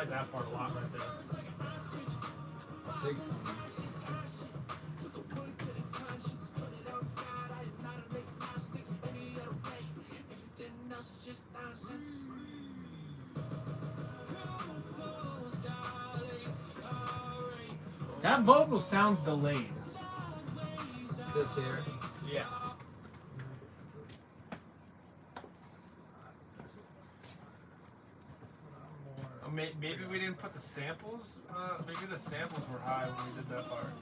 like that part a lot right there. Big time. That vocal sounds delayed. This here. Yeah. Maybe we didn't put the samples. Maybe the samples were high when we did that part.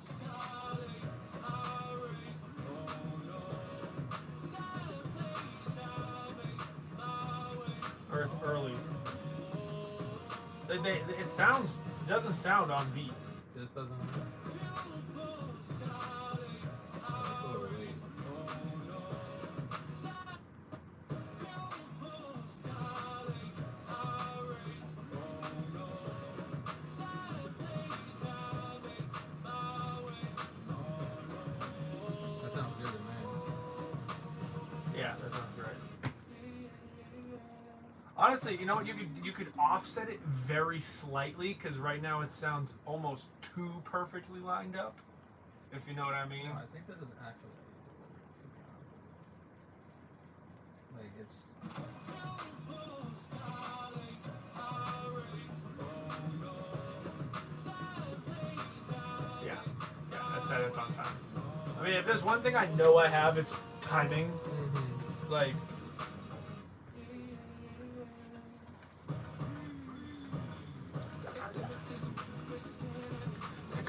Or it's early. It sounds. It doesn't sound on beat. This doesn't. That sounds good to me. Yeah, that sounds right. Honestly, you know what? You could offset it very slightly because right now it sounds almost too perfectly lined up. If you know what I mean. No, I think this is actually like it's. Yeah, that's on time. I mean, if there's one thing I know I have, it's timing. Mm-hmm. Like.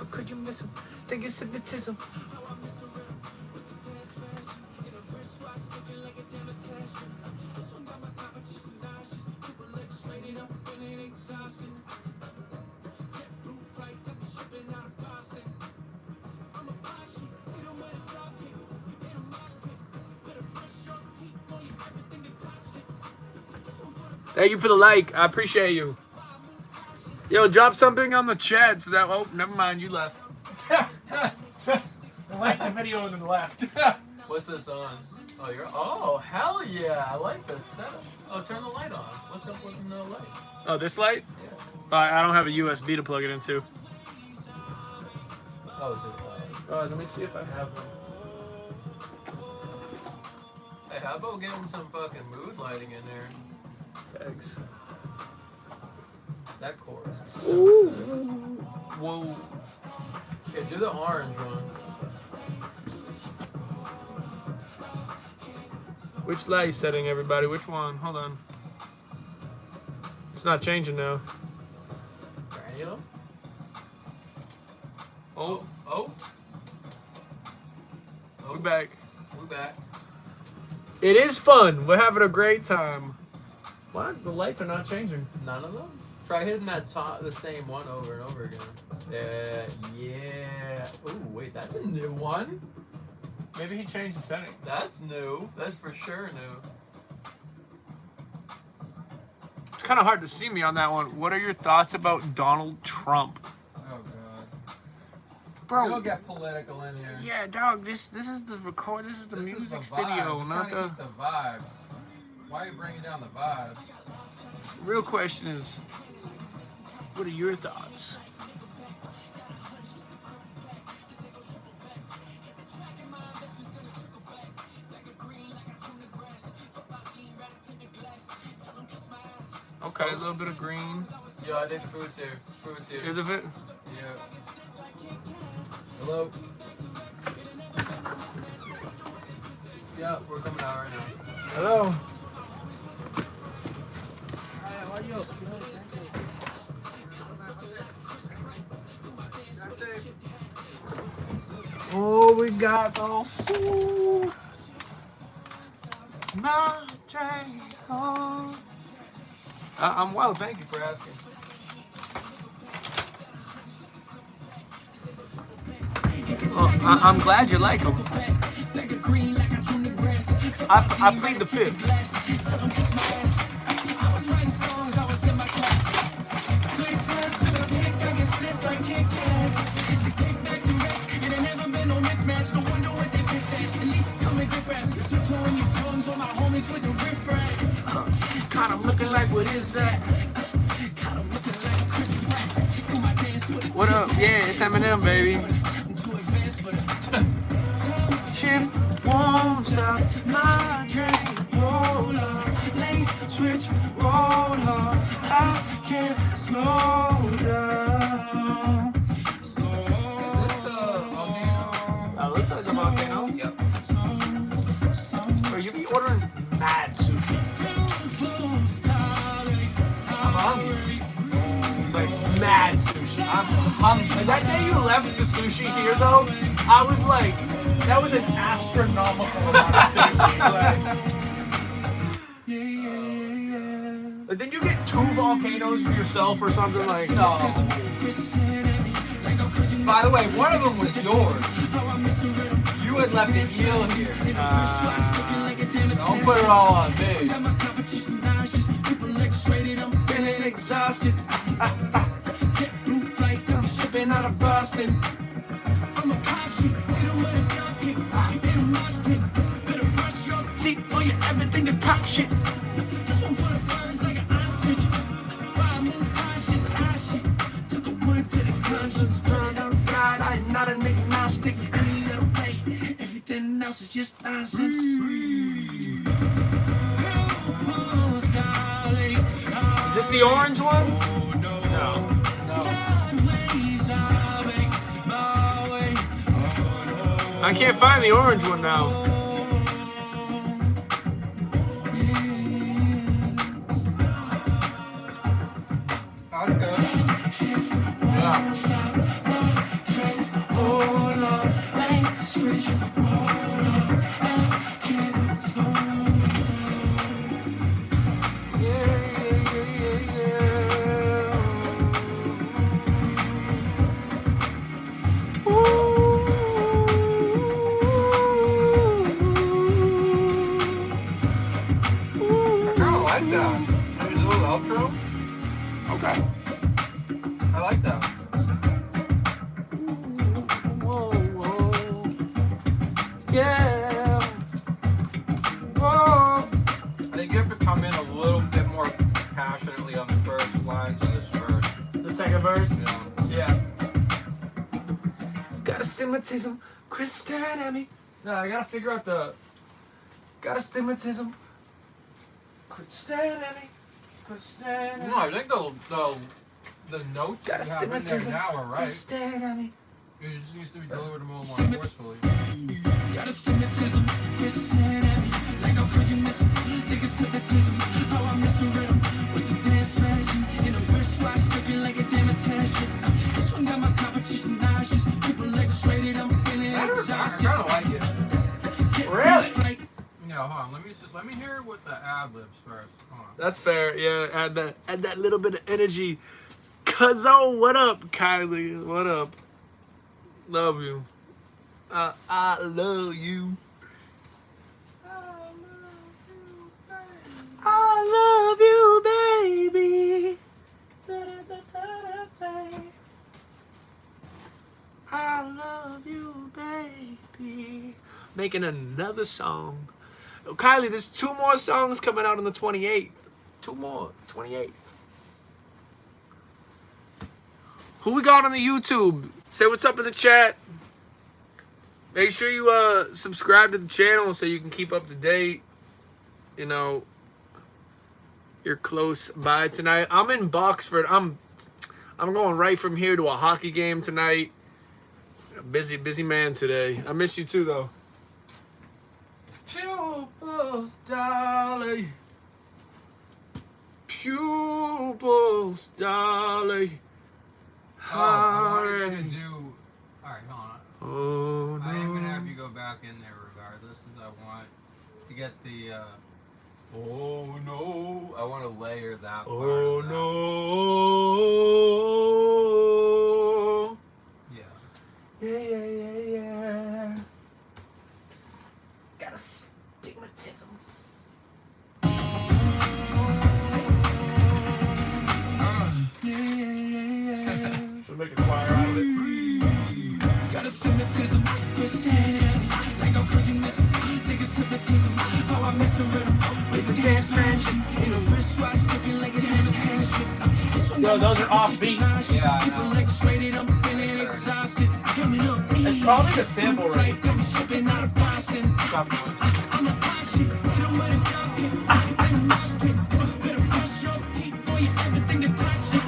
Could you miss him? Think it's hypnotism. Thank you for the like. I appreciate you. Yo, drop something on the chat so that. Oh, never mind. You left. Like the video and then left. What's this on? Oh, you're. Oh, hell yeah! I like this setup. Oh, turn the light on. What's up with no light? Oh, this light? Yeah. I don't have a USB to plug it into. Oh, is it? Let me see if I have one. Hey, how about getting some fucking mood lighting in there? Thanks. That chorus. Ooh. Whoa. Yeah, do the orange one. Which light setting, everybody? Which one? Hold on. It's not changing now. Granular? Oh, Oh. we're back. We're back. It is fun. We're having a great time. What? The lights are not changing. None of them? Try hitting that top, the same one over and over again. Yeah. Ooh, wait, that's a new one. Maybe he changed the settings. That's new. That's for sure new. It's kind of hard to see me on that one. What are your thoughts about Donald Trump? Oh god. Bro. We don't get political in here. Yeah, dog. This is the record. This is the This music is the studio, vibes. We're not trying to the. keep the vibes. Why are you bringing down the vibes? Real question is, what are your thoughts? Okay, a little bit of green. Yo, I think food's here. Food's here. Is it? Yeah. Hello? Yeah, we're coming out right now. Hello. Oh, we got the food. I'm well, thank you for asking. Well, I'm glad you like them. I plead the fifth. Kind of looking like, what is that? Yeah, it's Eminem, baby. Shift won't stop my train. Roll up, lane switch, roll up. I can't slow down. Is this the volcano? Looks like a volcano. Yep. Or you be ordering mad sushi. I'm hungry. Like mad sushi. I'm hungry. Like that day you left the sushi here though, I was like, that was an astronomical amount of sushi. Like, did you get 2 volcanoes for yourself or something like? No. By the way, one of them was yours. You had left the eel here. Don't put it all on me. Feeling exhausted. Blue flight, I'm shipping out of Boston. I'm a pop shit, hit 'em with a drop kick, hit 'em mosh pit. Better brush your teeth for you everything to talk shit. This one for the birds like an ostrich. Why I move cautious, high shit. Took a wood to the conscience, burned out God. I am not an agnostic, any little way. Everything else is just nonsense. Is this the orange one? No. I can't find the orange one now. Okay. Yeah. Okay. I like that. Whoa, whoa. Yeah. Whoa. I think you have to come in a little bit more passionately on the first lines of this verse. The second verse? Yeah. Got astigmatism, Kristen at me. No, I gotta figure out the. Got astigmatism, Kristen at me. No, I think the notes Got you have in there astigmatism, now are right. Kristen at me. It just needs to be delivered a little more forcefully. Got astigmatism, Kristen at me. Like how could you miss him? Think it's hypnotism. How I miss a rhythm with the dance smashing. In a wristwatch looking like a damn attachment. This one got my competition nauseous. People X-rated, I'm feeling I exhausted. kind of like it. Really? Yeah, hold on. Let me hear it with the ad libs first. Hold on. That's fair. Yeah, add that little bit of energy. Cuzzo, what up, Kylie? What up? Love you. I love you. I love you, baby. I love you, baby. Making another song. Kylie, there's 2 more songs coming out on the 28th. 2 more, 28th. Who we got on the YouTube? Say what's up in the chat. Make sure you subscribe to the channel so you can keep up to date. You know, you're close by tonight. I'm in Boxford. I'm going right from here to a hockey game tonight. Busy man today. I miss you too, though. Pupils, darling. Pupils, darling. Oh, I want you to do. Alright, hold on. Oh, no. I am gonna have you go back in there regardless because I want to get the. Oh no! I want to layer that part. Oh, of that. no. Yeah. Yeah. Got astigmatism. Should make a choir out of it. Got astigmatism. Like how could you miss him? Think it's hypnotism. How I miss the rhythm. With the dance mansion. In a wristwatch looking like a damn attachment. Yo, those are offbeat. Yeah, I know. Probably the sample rate. I'm shipping out of Boston. Definitely. I'm a posse, hit 'em with a drop kick. In a mosh pit, better brush your teeth for you everything to touch it.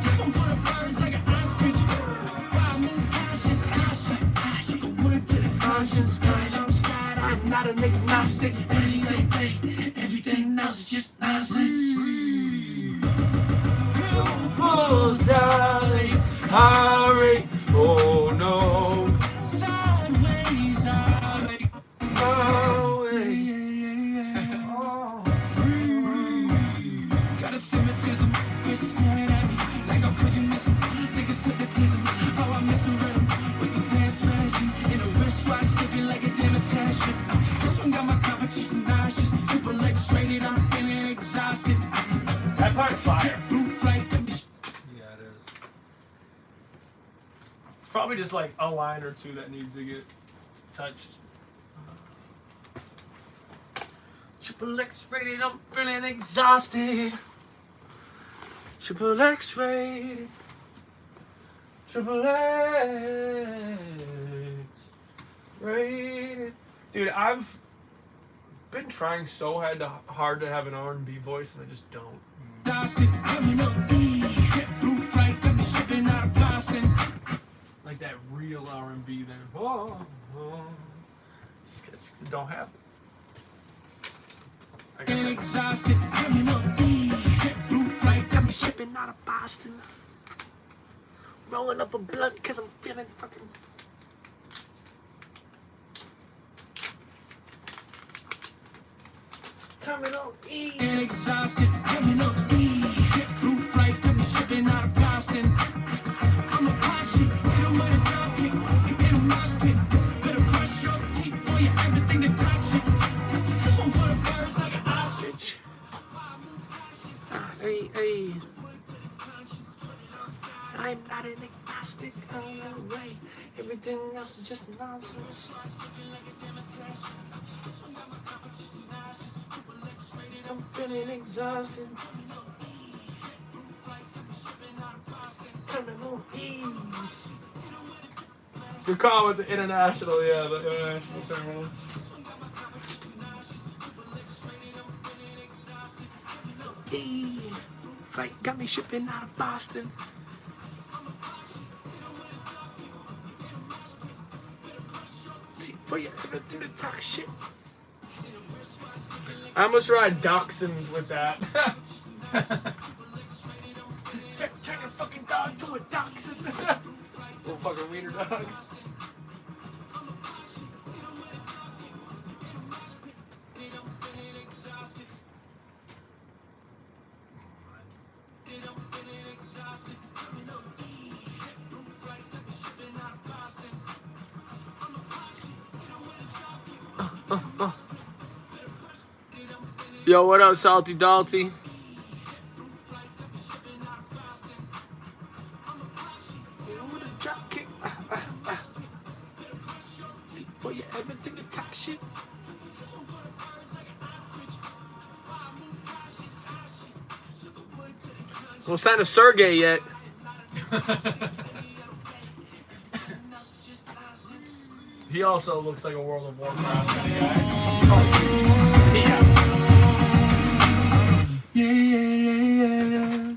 This one for the birds like an ostrich. Why I move cautious? The wood to the conscience. God, I'm not an agnostic. Everything else is just nonsense. Pupils dilate, hurry, oh no. Sideways, I make Oh, got astigmatism, twisted at me like how could you miss him? Think it's hypnotism, how I misread him with the dance mansion in a wristwatch sticking like a damn attachment. This one got my competition nauseous, triple X rated, I'm feeling exhausted. that part's fire. Blue flight, let me Yeah, it is. It's probably just like a line or two that needs to get touched. Triple X rated, I'm feeling exhausted. Triple X rated. Triple X rated. Dude, I've been trying so hard to have an R&B voice, and I just don't. Exhausted, I'm in a E. Blue flight, let me shipping out of Boston. Like that real R&B then. Oh. Just don't have it. I got And that. exhausted, I'm in a E. Blue flight, got me shipping out of Boston. Rolling up a blunt cause I'm feeling fucking. Terminal E. And exhausted, I'm in a E. Blue flight, got me shipping out of Boston. I'm a posse, hit 'em with a drop kick. In a mosh pit, better brush your teeth for you everything to touch it. This one for the birds like an ostrich. Hey, hey. I'm not an agnostic. No way. Everything else is just nonsense. I'm feeling exhausted. Terminal E. We're calling with the international, yeah, the international terminal. E. Flight got me shipping out of Boston. For you everything to talk shit. I almost ride dachshund with that. Turn your fucking dog to a dachshund. Little fucking wiener dog. Yo, what up, Salty Dalty? For you everything to talk shit. Don't sign a Sergey yet. He also looks like a World of Warcraft kind of guy. Yeah. Yeah.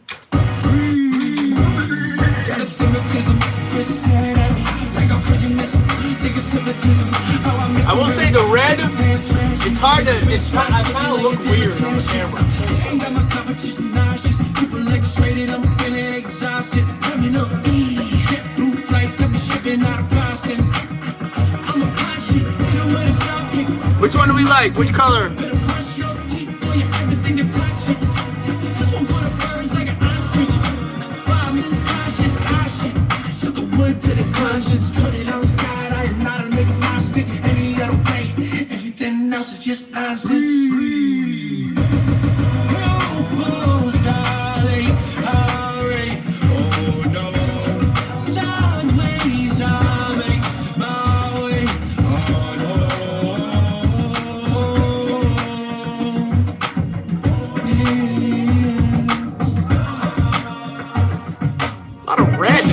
Got astigmatism, twisted at me like how could you miss him? Think it's hypnotism, how I miss I will say the red, it's hard to. I kind of look weird on the camera. Ain't got my competition nauseous, triple X rated, I'm feeling exhausted. Terminal E, blue flight, got me shipping out of Boston. I'm a posse, hit 'em with a drop kick. Which one do we like? Which color? Better brush your teeth for you everything to touch it. This one for the birds like an ostrich. Why I move cautious, shit. Took the wood to the conscience, put it on God. I am not an agnostic. Any other way, everything else is just nonsense. Pupils dilate, hurry, oh no. Sideways, I make my way, oh no. A lot of red.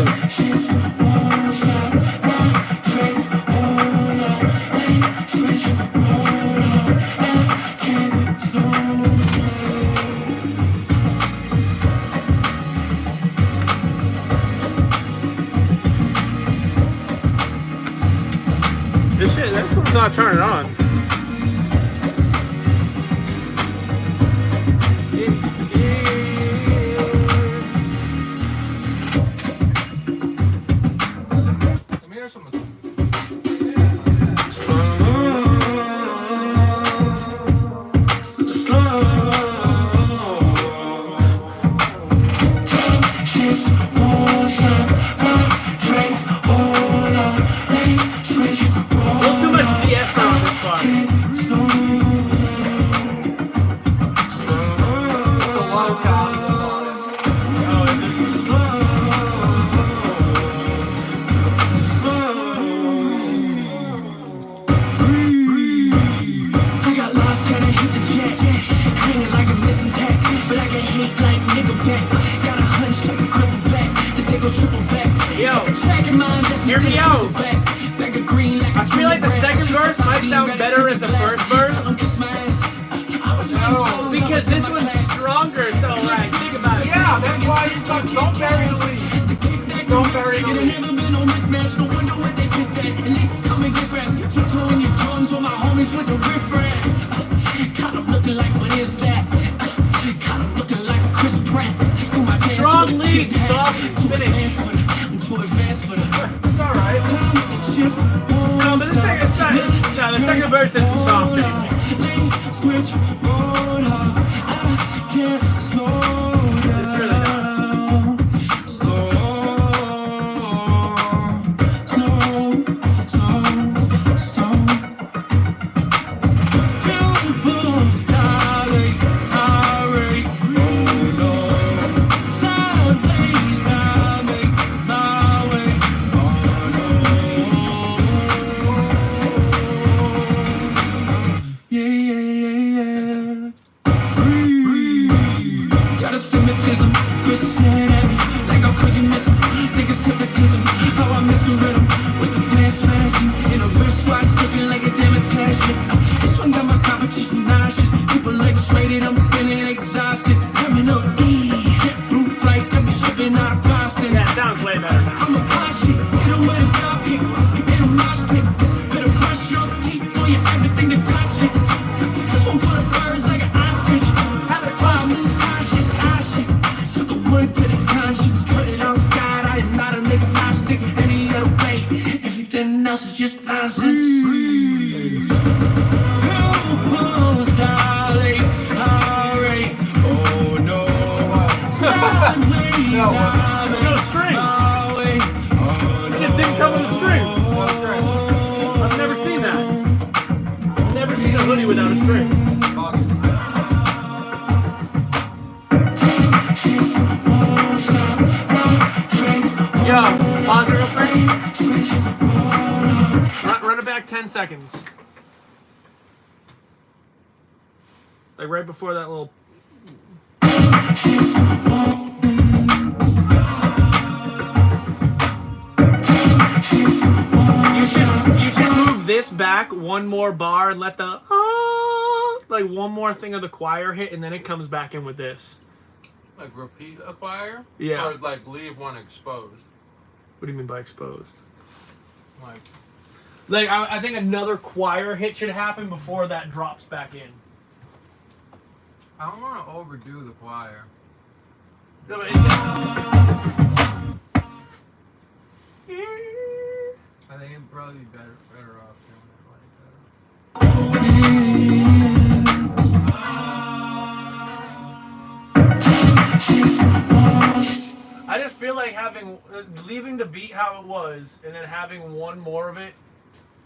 Let's not turn it on. Let me hear some. Too much DS on this part. It's a low cost. Oh, is it? I got lost trying to hit the jet, hanging like a missing tack, but I get hate like Nickelback. Got a hunch like a cripple back, that they go triple back. Yo, Got the track in mind, that's hear me out. Back of green like I feel like the second verse might sound better as the first verse because this one's stronger. So like, think about it. Yeah, that's why you suck. Don't bury the lead. Don't bury the lead. Never been on this match, no wonder what they pissed at. At least it's coming get fresh. Tiptoeing your Jordans on my homies with the riff raff. Kind of looking like, what is that? Kind of looking like Chris Pratt. Through my pants Strong with a lead, kid hat. soft finish. I'm too advanced for the It's alright. shift. No, but the second verse isn't soft anymore. Lane switch, road hard. I can't slow down. It's really not. Got a stigmatism, quit staring at me like how could you miss him? Think it's hypnotism, how I miss a rhythm with the dance smashing in a wristwatch looking like a damn attachment. This one got my competition nauseous. People X-rated, I'm feeling exhausted. Terminal E, jet blue flight, got me shipping out of Boston. That sounds way better now. I'm a posse, hit 'em with a drop kick, hit 'em mosh pit. Better brush your teeth for you everything to touch it. This one for the birds like an ostrich. Have a cautious, cautious. Took a wood to the conscience, put it on God. I am not an agnostic. Any other way, everything else is just nonsense. Purple starlight, alright. Oh no, sideways, No, I'm no string. my way. Oh no. It didn't come with a string. I've never seen that. I've never seen a hoodie without a string. Yo, pause it real quick. Run it back 10 seconds. Like right before that little. You should move this back one more bar and let the like one more thing of the choir hit, and then it comes back in with this. Like repeat a choir? Yeah. Or like leave one exposed? What do you mean by exposed? Like, I think another choir hit should happen before that drops back in. I don't want to overdo the choir. No, but it's just... I think it'd probably be better off doing it like that. I just feel like leaving the beat how it was and then having one more of it.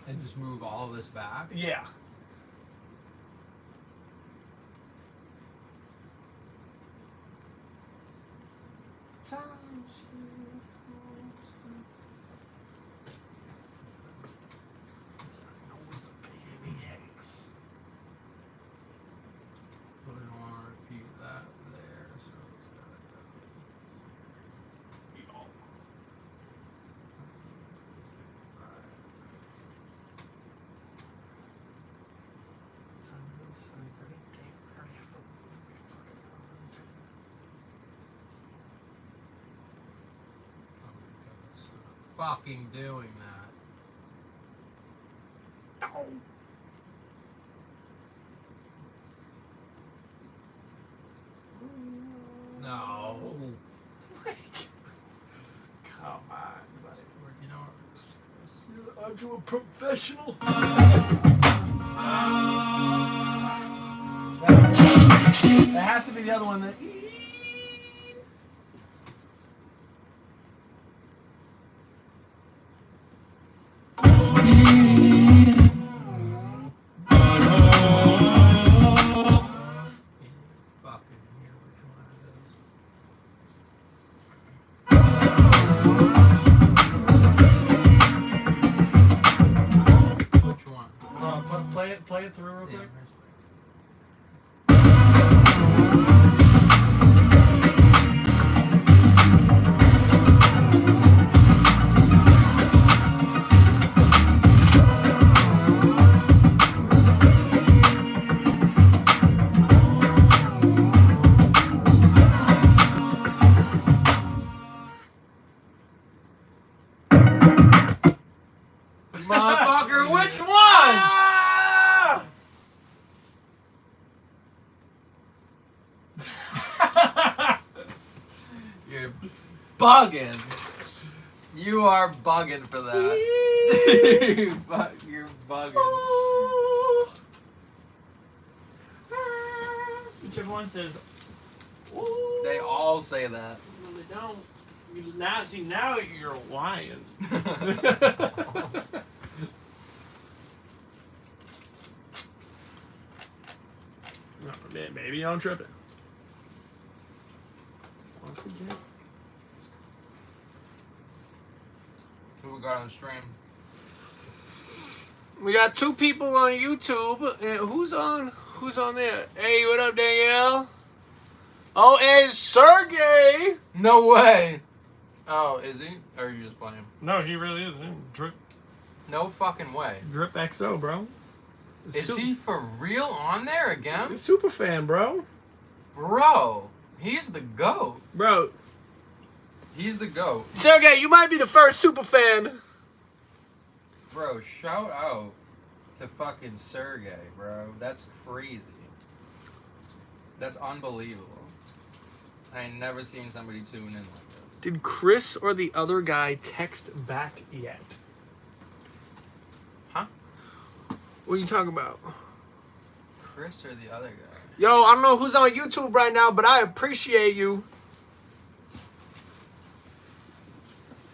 And just move all of this back. Yeah. But we don't want to repeat that there, so it's gotta go. Fucking doing that. No. Come on, buddy. You know, Aren't you a professional? That has to be the other one that. fucking hear which one it is. Which one? Play it through real Yeah, quick. Motherfucker, which one? Ah! You're bugging. You are bugging for that. You're bugging. Whichever one says. They all say that. No, they don't. Now you're lying. No, maybe I'm tripping. Once again. Who we got on the stream? We got 2 people on YouTube. And who's on there? Hey, what up, Danielle? Oh, and Sergey. No way. Oh, is he? Or are you just playing? No, he really is. Drip No fucking way. XO, bro. Is he for real on there again? Super fan, bro? Bro, he's the GOAT. Bro, He's the GOAT. Sergey, you might be the first super fan. Bro, shout out to fucking Sergey, bro. That's crazy. That's unbelievable. I ain't never seen somebody tune in like this. Did Chris or the other guy text back yet? Huh? What are you talking about? Chris or the other guy? Yo, I don't know who's on YouTube right now, but I appreciate you.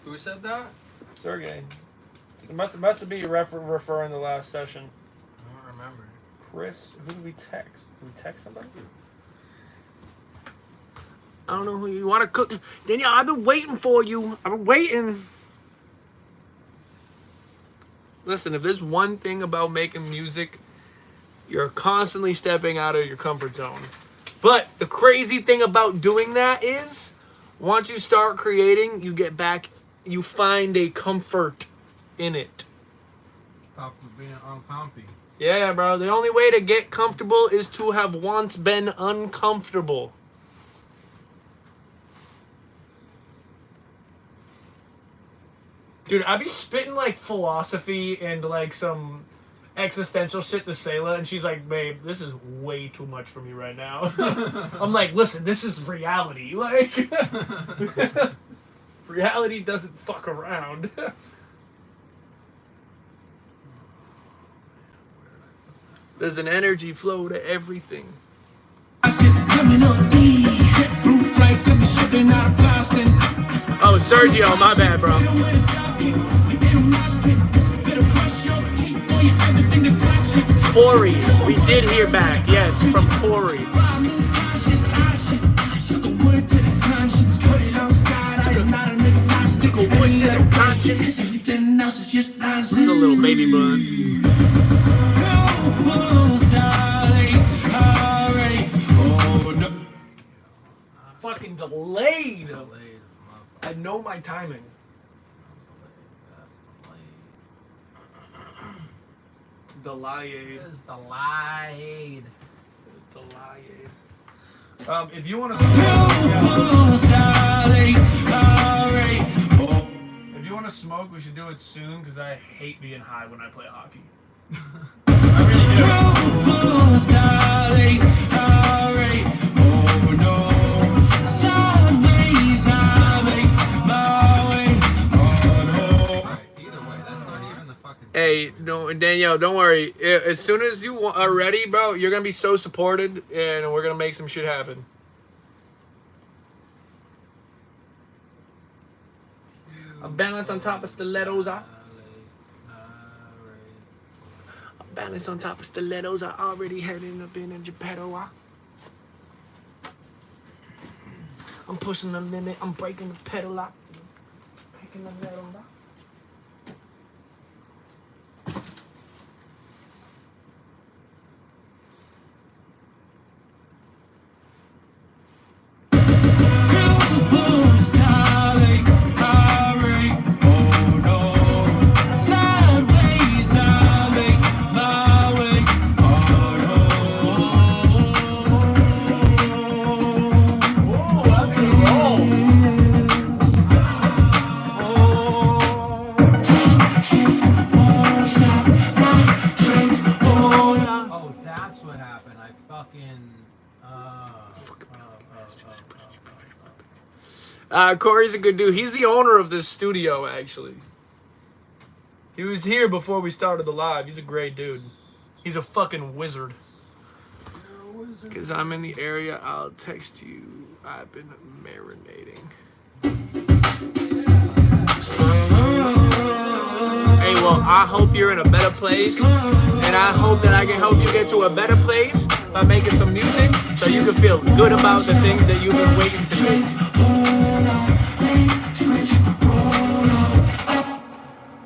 Who said that? Sergey. It must be referring to the last session. I don't remember. Chris, who did we text? Did we text somebody? I don't know who you want to cook. Danielle, I've been waiting for you. I've been waiting. Listen, if there's one thing about making music, you're constantly stepping out of your comfort zone. But the crazy thing about doing that is, once you start creating, you get back, you find a comfort in it. Off of being uncomfy. Yeah, bro. The only way to get comfortable is to have once been uncomfortable. Dude, I be spitting like philosophy and like some existential shit to Sayla, and she's like, babe, this is way too much for me right now. I'm like, listen, this is reality. Like, reality doesn't fuck around. There's an energy flow to everything. Oh, Sergio, my bad, bro. Corey, we did hear back, yes, from Corey. This is a little baby bun. Fucking delayed. I know my timing. Delayed. Delayed. Delayed. If you want to smoke, we should do it soon because I hate being high when I play hockey. I really do. Troubles dilate, hurry, oh no. Sideways I make my way on home. Alright, either way, that's not even the fucking. Hey, no, Danielle, don't worry. As soon as you are ready, bro, you're gonna be so supported, and we're gonna make some shit happen. I'm balanced on top of stilettos. I'm balanced on top of stilettos. I already heading up in Geppetto. I'm pushing the limit. I'm breaking the pedal out. Picking the metal out. Troubles dilate, hurry, oh no. Sideways I make my way on home. Oh, that's Oh, that's what happened. I fucking. Corey's a good dude. He's the owner of this studio, actually. He was here before we started the live. He's a great dude. He's a fucking wizard. Because I'm in the area, I'll text you. I've been marinating. Hey, well, I hope you're in a better place. And I hope that I can help you get to a better place by making some music so you can feel good about the things that you've been waiting to do.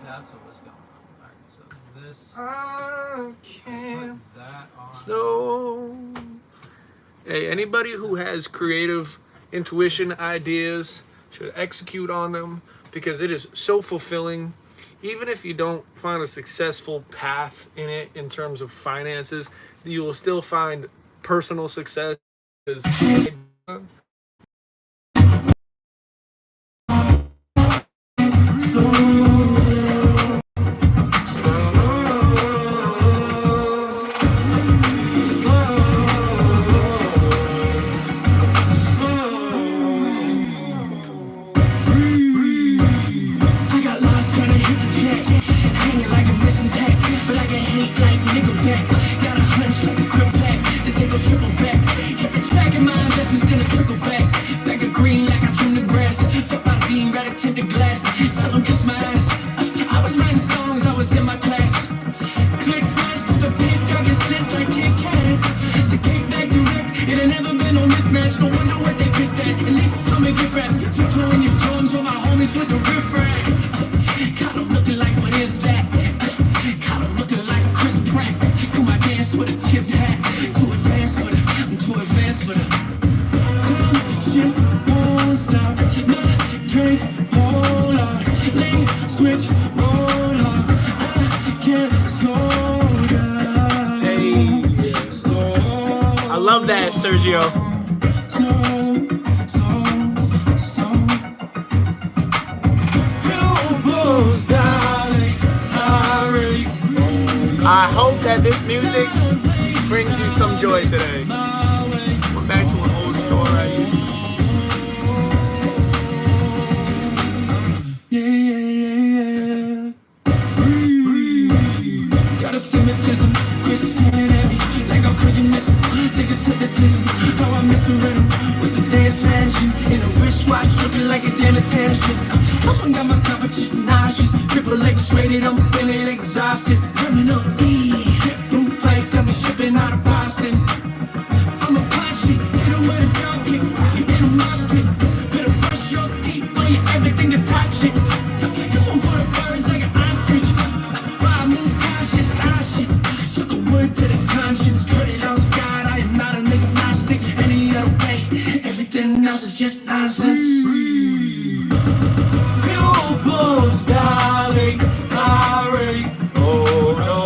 That's what was going on. Alright, so this. I can't Put that on. slow. Hey, anybody who has creative intuition ideas should execute on them because it is so fulfilling. Even if you don't find a successful path in it in terms of finances, you will still find personal success. I got lost trying to hit the jack, hanging like a missing tack, but I get hate like Nickelback. Got a hunch like a crip back, that they go triple back. Hit the track and my investments gonna trickle back. Back of green like I trim the grass. Fuck my zine, rat a tinted glass. Tell them kiss my ass. I was writing songs, I was in my class. Click flash to the big dog and splits like Kit Kats. The kickback direct, it ain't never been on this match. No wonder what they pissed at. At least it's coming get raps. Tiptoeing your Jones with my homies with the riff rack. Got 'em looking like, what is that? Got 'em looking like Chris Pratt. Do my dance with a tipped hat. Too advanced for the, I'm too advanced for the. Come shift, won't stop. My drink, hold on. Lane switch, roll hard. I can't slow down. Hey, Slow, I love that, Sergio. slow, slow, slow. Troubles dilate, hurry, I hope that this music brings you some joy today. my way. Went back to an old store I used to. Yeah. Got a stigmatism, Chris staring at me like how could you miss him? Think it's hypnotism, how I miss a rhythm with the dance mansion in a wristwatch looking like a damn attachment. I got my competition nauseous, triple X-rated, I'm feeling exhausted. Terminal E, room flight, got me shipping out of Boston. I'm a posse, hit 'em with a drum kick, in a mosh pit. Better brush your teeth for you, everything to touch it. This one for the birds like an ostrich. Why I move cautious, shit. Shook a wood to the conscience, put it on God. I am not an agnostic, any other way. Everything else is just nonsense. Pupils dilate, hurry, oh no.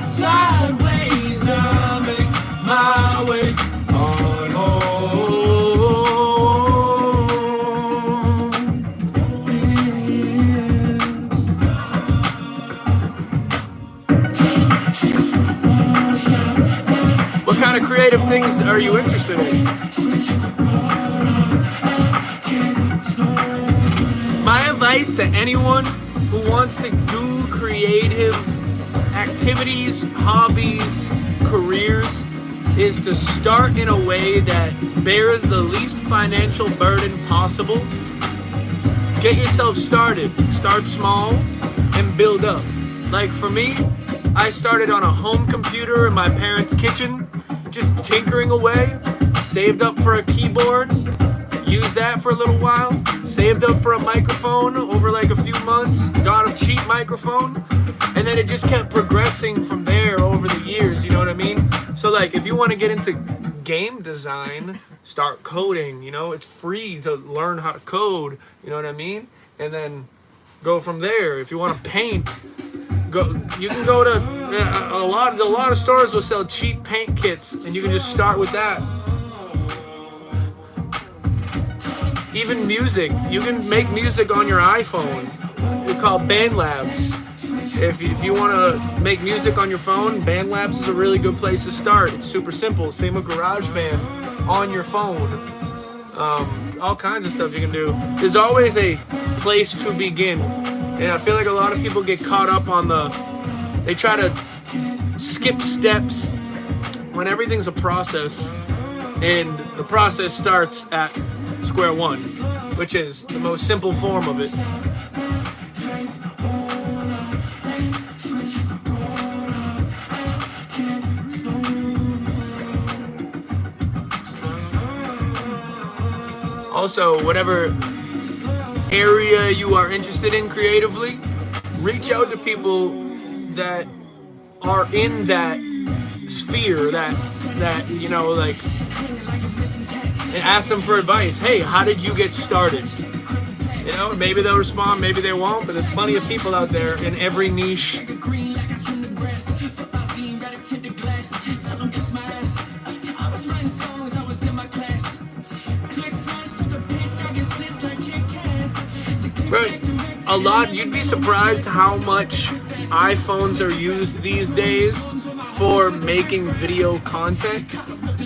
Sideways I make my way on home. kind of creative things are you interested in? My advice to anyone who wants to do creative activities, hobbies, careers is to start in a way that bears the least financial burden possible. Get yourself started. Start small and build up. Like for me, I started on a home computer in my parents' kitchen, just tinkering away, saved up for a keyboard, used that for a little while, saved up for a microphone over like a few months, got a cheap microphone, and then it just kept progressing from there over the years, you know what I mean? So like if you want to get into game design, start coding, you know, it's free to learn how to code, you know what I mean? And then go from there. If you want to paint, you can go to a lot of stores will sell cheap paint kits, and you can just start with that. Even music, you can make music on your iPhone. It's called BandLabs. If you want to make music on your phone, BandLabs is a really good place to start. It's super simple. Same with GarageBand on your phone. All kinds of stuff you can do. There's always a place to begin. And I feel like a lot of people get caught up on they try to skip steps when everything's a process. And the process starts at square one, which is the most simple form of it. Also, whatever area you are interested in creatively, reach out to people that are in that sphere, that you know, like, and ask them for advice. Hey, how did you get started? You know, maybe they'll respond, maybe they won't, but there's plenty of people out there in every niche. Right. A lot, you'd be surprised how much iPhones are used these days for making video content.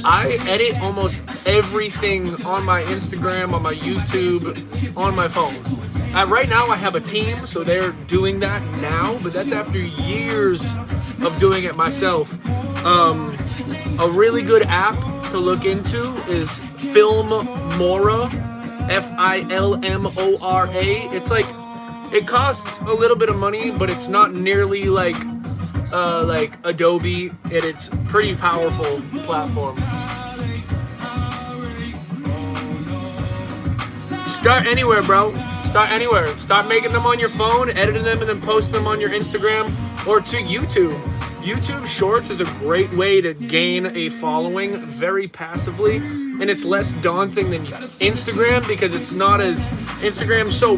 I edit almost everything on my Instagram, on my YouTube, on my phone. Right now I have a team, so they're doing that now, but that's after years of doing it myself. A really good app to look into is Filmora, Filmora. It's like, it costs a little bit of money, but it's not nearly like Adobe, and it's pretty powerful platform. Start anywhere, bro. Start anywhere. Start making them on your phone, editing them, and then post them on your Instagram or to YouTube. YouTube Shorts is a great way to gain a following very passively, and it's less daunting than Instagram because it's not as, Instagram's so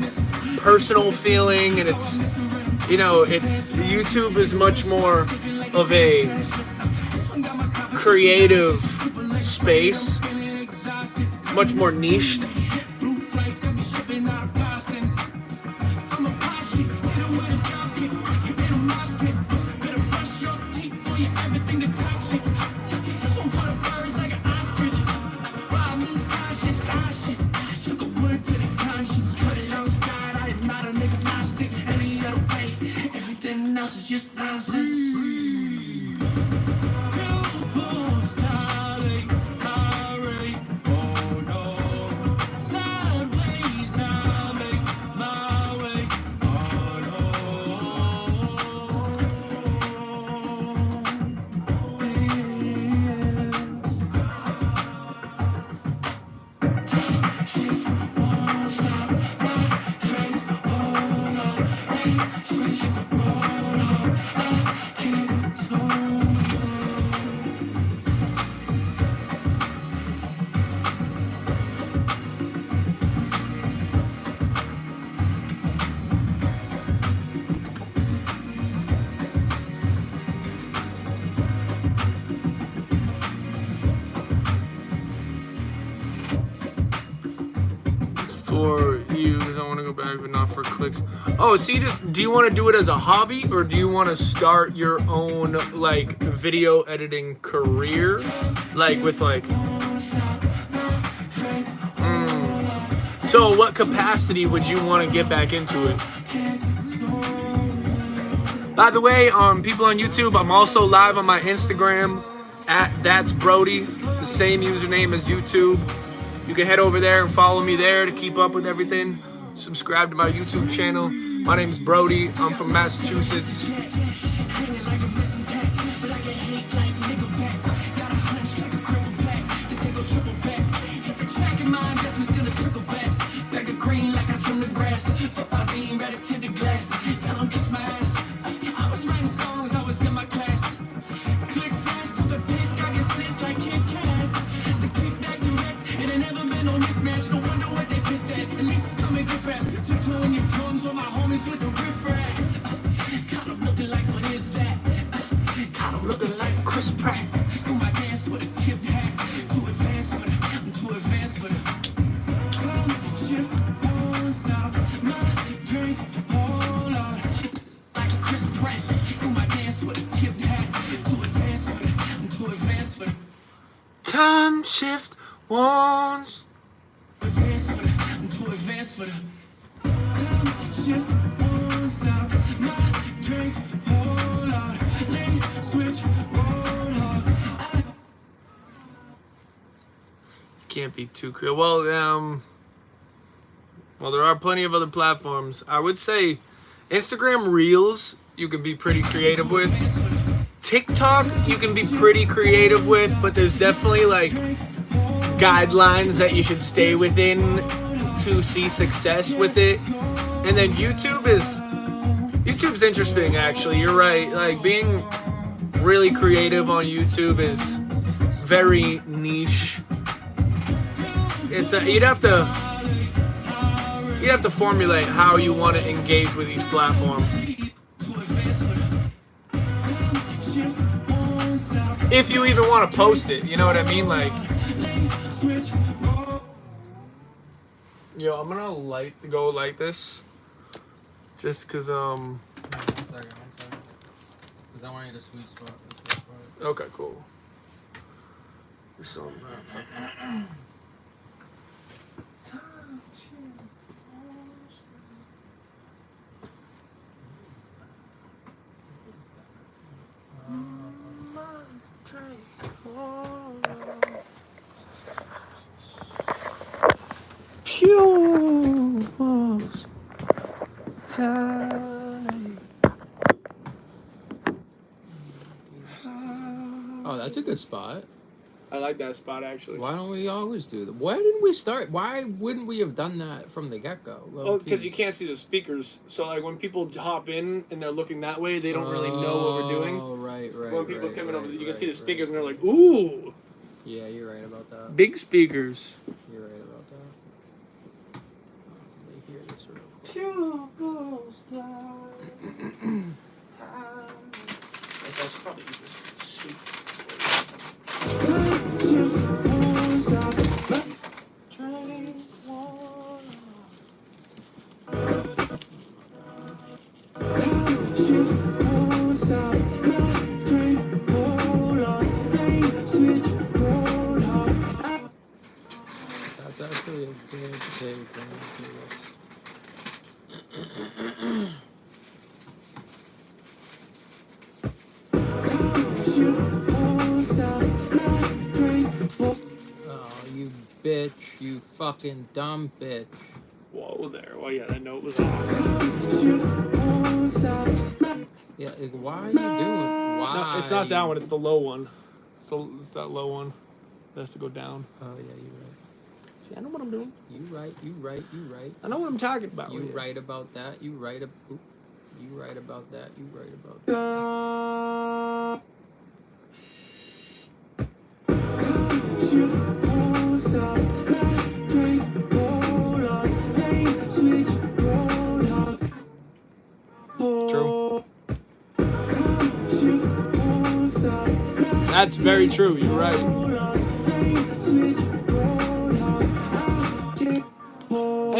personal feeling, and it's, you know, it's, YouTube is much more of a creative space. It's much more niched. Just nonsense. For you, because I want to single bag, but not for clicks. Oh, so do you want to do it as a hobby, or do you want to start your own like video editing career, like with like? So, what capacity would you want to get back into it? By the way, people on YouTube, I'm also live on my Instagram at That's Brody, the same username as YouTube. You can head over there and follow me there to keep up with everything. Subscribe to my YouTube channel. My name's Brody. I'm from Massachusetts. Time shift once. Can't be too clear. Well, there are plenty of other platforms. I would say Instagram Reels you can be pretty creative with. TikTok you can be pretty creative with, but there's definitely like guidelines that you should stay within to see success with it. And then YouTube's interesting actually. You're right. Like being really creative on YouTube is very niche. It's you'd have to formulate how you want to engage with each platform. If you even want to post it, you know what I mean? Like, yo, I'm gonna go like this, just cause One second. Cause I want you to sweet spot. Okay, cool. So, Oh, that's a good spot. I like that spot actually. Why don't we always do that? Why didn't we start? Why wouldn't we have done that from the get-go? Oh, because you can't see the speakers. So like when people hop in and they're looking that way, they don't really know what we're doing. Oh, right. When people come in over, you can see the speakers and they're like, ooh. Yeah, you're right about that. Big speakers. You're right about that. Let me hear this real quick. I should probably use this soup. That's actually a good take. Oh, you bitch. You fucking dumb bitch. Whoa there. Well, yeah, that note was off. Yeah, like, why are you doing? Why? No, it's not that one. It's the low one. It's that low one. That has to go down. Oh, yeah, you're right. See, I know what I'm doing. You right. I know what I'm talking about. You here. right about that. You right about that. You right about that. True. That's very true. You're right.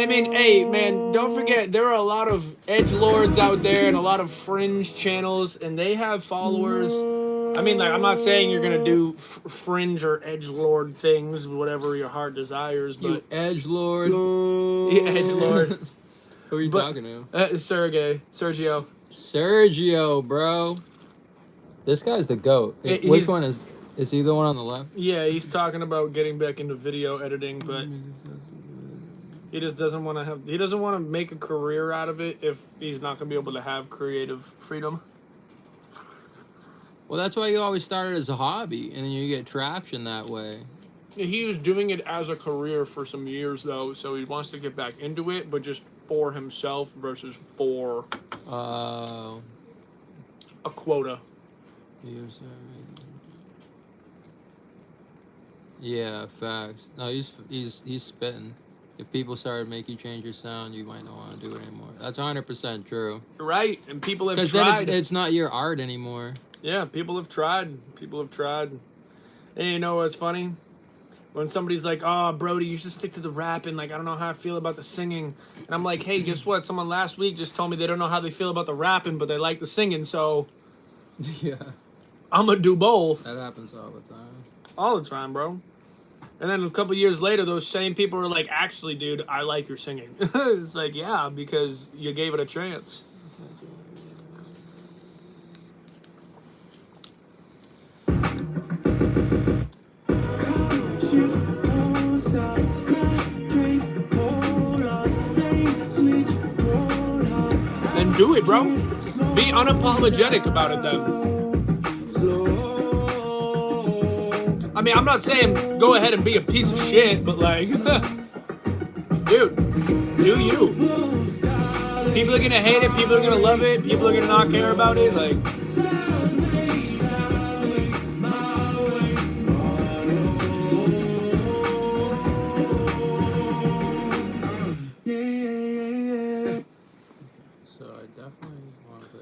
I mean, hey, man, don't forget, there are a lot of edgelords out there and a lot of fringe channels, and they have followers. I mean, like, I'm not saying you're gonna do fringe or edgelord things, whatever your heart desires, but You edgelord. yeah, edgelord. Who are you But- talking to? Sergio. Sergio, bro. This guy's the GOAT. He's- Which one is he the one on the left? Yeah, he's talking about getting back into video editing, but he just doesn't want to have. He doesn't want to make a career out of it if he's not gonna be able to have creative freedom. Well, that's why you always started as a hobby, and then you get traction that way. He was doing it as a career for some years though, so he wants to get back into it, but just for himself versus for Uh, a quota. yeah, facts. No, he's spitting. If people started to make you change your sound, you might not want to do it anymore. That's 100% true. Right, and people have Because tried. then it's not your art anymore. Yeah, people have tried. People have tried. And you know what's funny? When somebody's like, "Oh, Brody, you should stick to the rapping. Like, I don't know how I feel about the singing." And I'm like, "Hey, guess what? Someone last week just told me they don't know how they feel about the rapping, but they like the singing. So Yeah, I'm gonna do both that happens all the time. all the time, bro." And then a couple years later, those same people are like, "Actually, dude, I like your singing." It's like, yeah, because you gave it a chance. Then do it, bro. Be unapologetic about it then. I mean, I'm not saying go ahead and be a piece of shit, but like, dude, do you. People are gonna hate it, people are gonna love it, people are gonna not care about it, like. So I definitely want to play.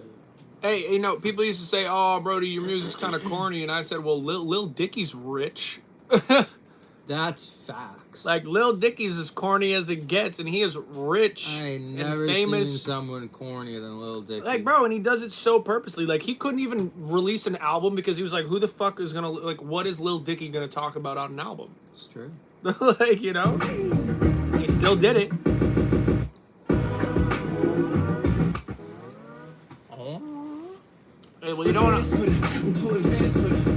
Hey, you know, people used to say, "Oh, Brody, your music's kind of corny," and I said, "Well, Lil Dicky's rich." That's facts. Like Lil Dicky's as corny as it gets, and he is rich I ain't and never seen famous. someone cornier than Lil Dicky. Like, bro, and he does it so purposely. Like, he couldn't even release an album because he was like, "Who the fuck is gonna like? What is Lil Dicky gonna talk about on an album?" It's true. Like, you know, he still did it. Hey, well, you don't want to.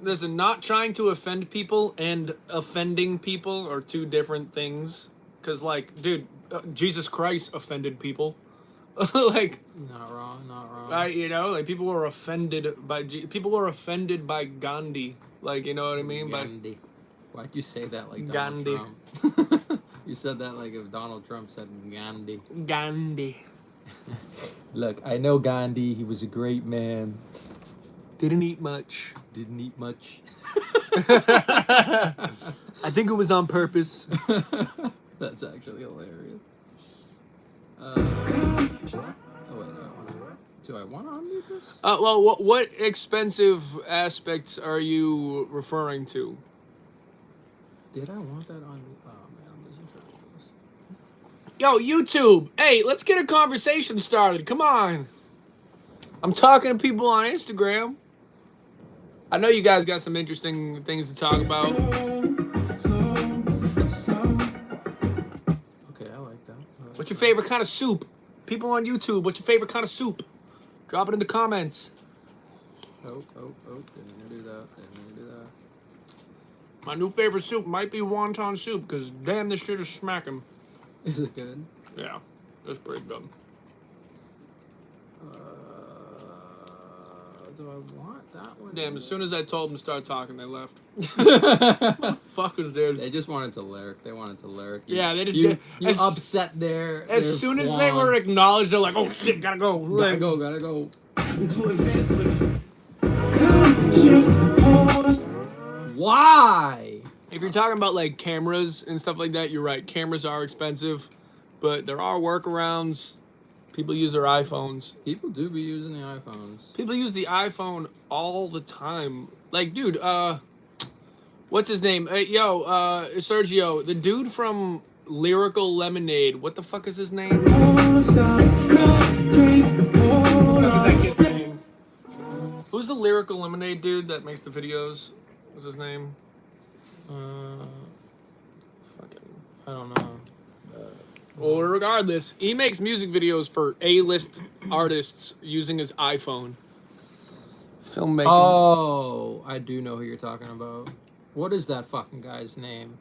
Listen, not trying to offend people and offending people are two different things. Cause, like, dude, Jesus Christ offended people. Like, Not wrong. Not wrong. you know, like people were offended by people were offended by Gandhi. Like, you know what I mean? By Gandhi. Why'd you say that like Gandhi. Donald Trump? You said that like if Donald Trump said Gandhi. Gandhi. Look, I know Gandhi. He was a great man. Didn't eat much. Didn't eat much. I think it was on purpose. That's actually hilarious. Oh wait, no. Do I want to unmute this? Well, what expensive aspects are you referring to? Did I want that on? Oh man, I'm losing track of this. Yo, YouTube. Hey, let's get a conversation started. Come on. I'm talking to people on Instagram. I know you guys got some interesting things to talk about. Okay, I like that. What's your favorite kind of soup? People on YouTube, what's your favorite kind of soup? Drop it in the comments. Oh! Didn't mean to do that. Didn't mean to do that. My new favorite soup might be wonton soup, because damn, this shit is smacking. Is it good? Yeah, it's pretty good. Do I want that one? Damn, as soon as I told them to start talking, they left. Motherfuckers, dude. They just wanted to lurk. They wanted to lurk. Yeah, they just you, did. you As- upset their. As their soon as they plan. were acknowledged, they're like, "Oh shit, gotta go." Gotta go. Gotta go. Why? if you're talking about like cameras and stuff like that, you're right. Cameras are expensive, but there are workarounds. People use their iPhones. People do be using the iPhones. People use the iPhone all the time. Like, dude, what's his name? Sergio, the dude from Lyrical Lemonade. What the fuck is his name? Won't stop, no, drink, hold What the fuck is on. that kid's name? Who's the Lyrical Lemonade dude that makes the videos? What's his name? I don't know. Well, regardless, he makes music videos for A-list artists using his iPhone. Filmmaking. Oh, I do know who you're talking about. What is that fucking guy's name?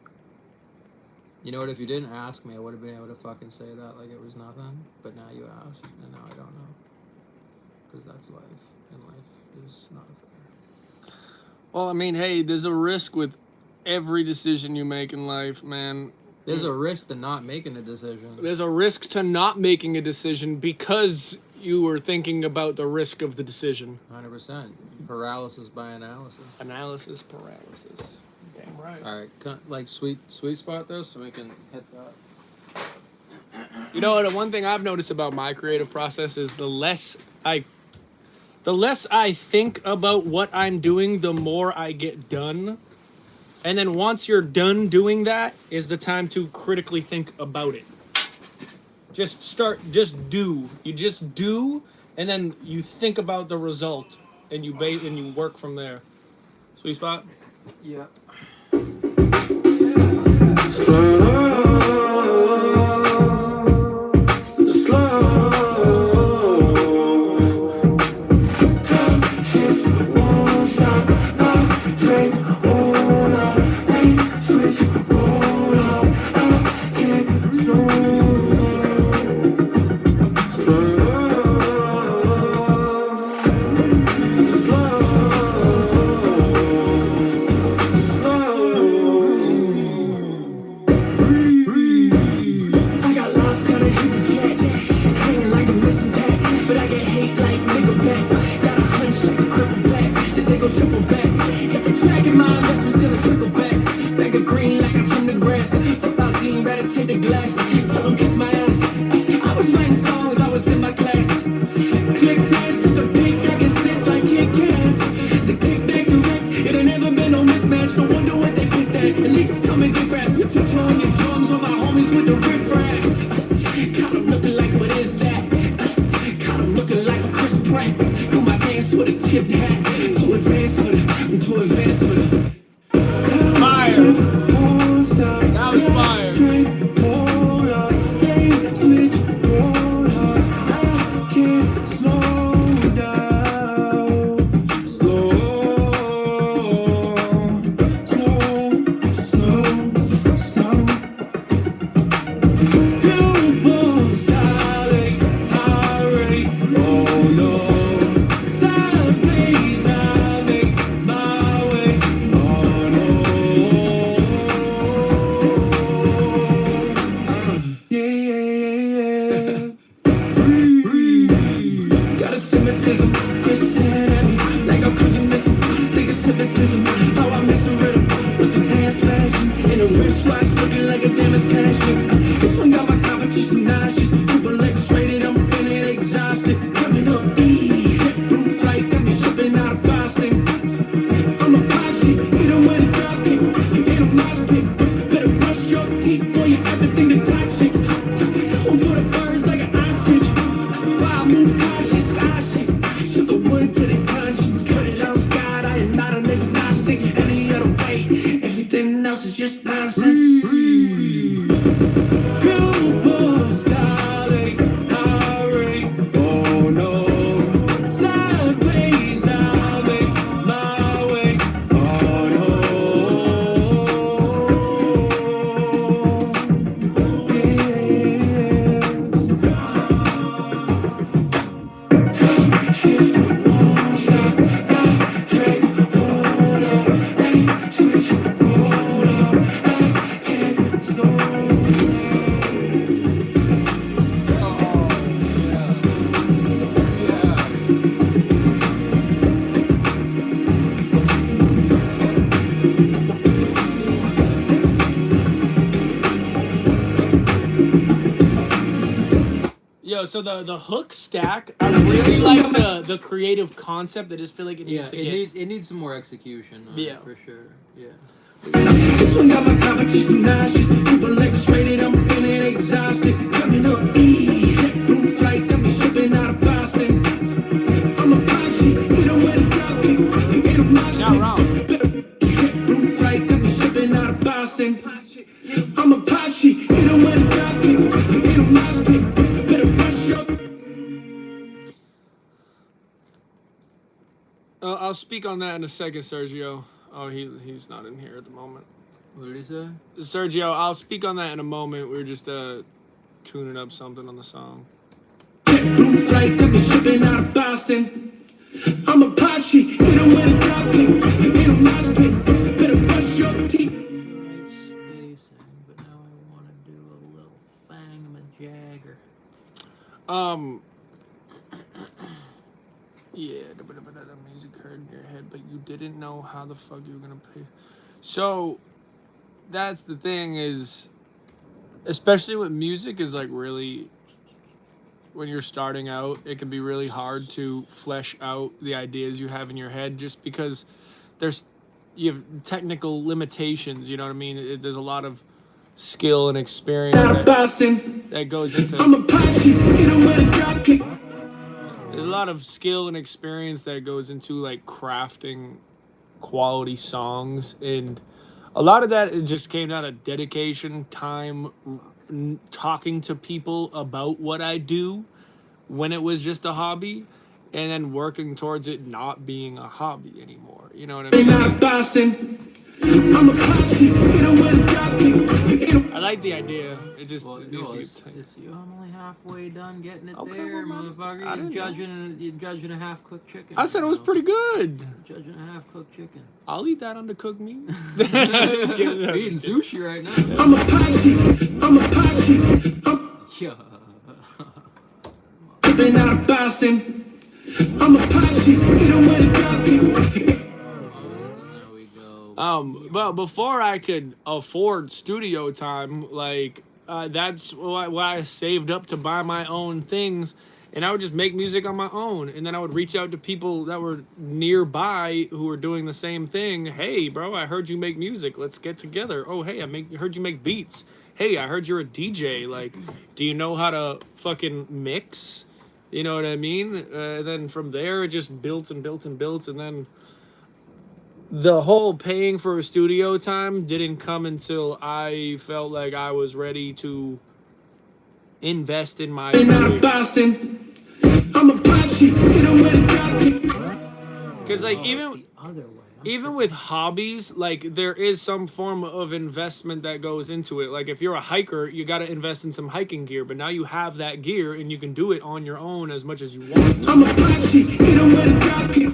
You know what? If you didn't ask me, I would have been able to fucking say that like it was nothing. But now you asked, and now I don't know. Because that's life, and life is not fair. Well, I mean, hey, there's a risk with every decision you make in life, man. There's a risk to not making a decision. There's a risk to not making a decision because you were thinking about the risk of the decision. 100%. Paralysis by analysis. Analysis paralysis. Damn right. All right, like sweet spot this so we can hit that. You know what? One thing I've noticed about my creative process is the less I think about what I'm doing, the more I get done. And then once you're done doing that, is the time to critically think about it. Just do. You just do, and then you think about the result, and you work from there. Sweet spot. Yeah. I got lost trying to hit the jack, hanging like a missing tack, but I get hate like Nickelback. Got a hunch like a cripple back that they go triple back. Hit the track and my investment's gonna trickle back. Bag of green like I trim the grass. Fuck Benzine, rather take the glass. Tell them kiss my ass. I was writing songs, I was in my class. Click tags to the peak, I get spits like Kit Kats. The kickback direct, it ain't never been no mismatch. No wonder what they pissed at. At least it's coming get rap. You tiptoeing your drums on my homies with the riff raff. Got 'em looking like, what is that? Got 'em looking like Chris Pratt. Do my dance with a tipped hat. Too advanced for the, I'm too advanced for the. Fire. That was fire. Drink, hold on, lane switch, roll hard. I can't slow down. Slow. Beautiful styling, high rate, oh no. Sideways, I make my way, oh no. Yeah. Got a semitism, Chris staring at me like how could you miss him? Think it's hypnotism, how I miss a rhythm with the dance fashion and a wristwatch looking like a damn attachment. This one got my competition nauseous, triple X rated, I'm feeling exhausted. Coming up, blue flight, got me shipping out of Boston. I'm a pop shit, hit 'em with a drop kick, hit 'em mosh pit. Better brush your teeth before you everything to toxic. This one for the birds like an ostrich. Why I move cautious, I shit. Shoot the wood to the conscience, cut it out, God, I am not an agnostic. the hook stack, I really like the creative concept. I just feel like it needs Yeah, to it get needs some more execution. On Yeah. it, for sure. Yeah. This one got my competition nauseous. Double X-rated, I'm feeling exhausted. Coming up E, JetBlue flight, got me shipping out of Boston. I'm a posse, hit 'em with a drop kick. Hit 'em mosh not wrong. JetBlue flight, got me shipping out of Boston. I'm a posse, hit 'em with a drop kick. Hit 'em mosh pit, better brush your. I'll speak on that in a second, Sergio. Oh, he's not in here at the moment. What did he say? Sergio, I'll speak on that in a moment. We're just tuning up something on the song. JetBlue flight, got me shipping out of Boston. I'm a posse, hit 'em with a drop kick. Hit 'em mosh pit, better brush your teeth. Right spacing, but now I want to do a little thangamajagger. Yeah, the music heard in your head, but you didn't know how the fuck you were gonna pay. So, that's the thing is, especially with music, is like really, when you're starting out, it can be really hard to flesh out the ideas you have in your head, just because you have technical limitations. You know what I mean? There's a lot of skill and experience that goes into. I'm a posse, hit 'em with a drop kick. There's a lot of skill and experience that goes into like crafting quality songs, and a lot of that it just came out of dedication, time, talking to people about what I do when it was just a hobby, and then working towards it not being a hobby anymore. You know what I mean? Out of Boston. I'm a posse, hit 'em with a drop kick. Hit 'em. I like the idea. It just Well, it no, needs to it's you. I'm only halfway done getting it Okay, there, well, motherfucker. I You're didn't you're judging a half-cooked chicken. I said it was bro. pretty good. Judging a half-cooked chicken. I'll eat that undercooked meat. Just kidding. We're eating sushi right now. I'm a posse, I'm a posse. I'm Yeah. shipping out of Boston. I'm a posse, hit 'em with a drop kick. There we go. Well, before I could afford studio time, like that's why I saved up to buy my own things, and I would just make music on my own, and then I would reach out to people that were nearby who were doing the same thing. Hey, bro, I heard you make music. Let's get together. Oh, hey, heard you make beats. Hey, I heard you're a DJ. Like, do you know how to fucking mix? You know what I mean? Then from there, it just built and built and built, and then the whole paying for a studio time didn't come until I felt like I was ready to invest in my Out of career. Boston. I'm a posse, hit 'em with a drop kick. Because like Oh, even it's the other way. I'm even tripping. with hobbies, like there is some form of investment that goes into it. Like if you're a hiker, you got to invest in some hiking gear, but now you have that gear and you can do it on your own as much as you want. I'm a posse, hit 'em with a drop kick.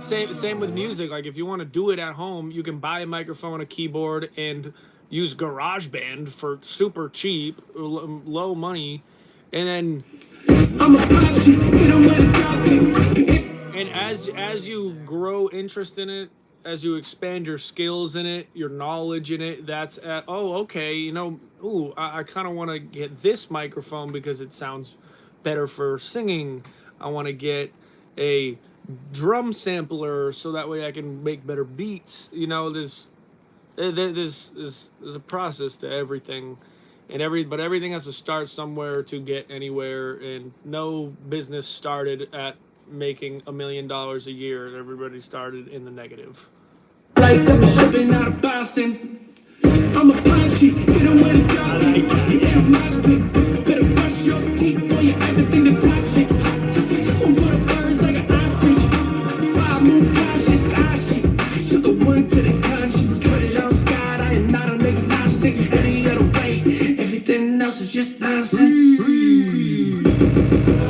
Same with music. Like if you want to do it at home, you can buy a microphone, a keyboard, and use GarageBand for super cheap, low money, and then I'm a posse, hit 'em with a drop kick. and as you grow interest in it, as you expand your skills in it, your knowledge in it, that's at okay, I kind of want to get this microphone because it sounds better for singing. I want to get a drum sampler so that way I can make better beats. There's a process to everything, but everything has to start somewhere to get anywhere, and no business started at making $1 million a year, and everybody started in the negative. Like I'm shipping out of Boston. I'm a posse, hit 'em with a drop kick. Hit 'em mosh pit, better brush your teeth before you everything to toxic. This one for the birds like an ostrich. Why I move cautious, I shit. Took a one to the conscience, put it on God. I am not an agnostic. Any other way, everything else is just nonsense.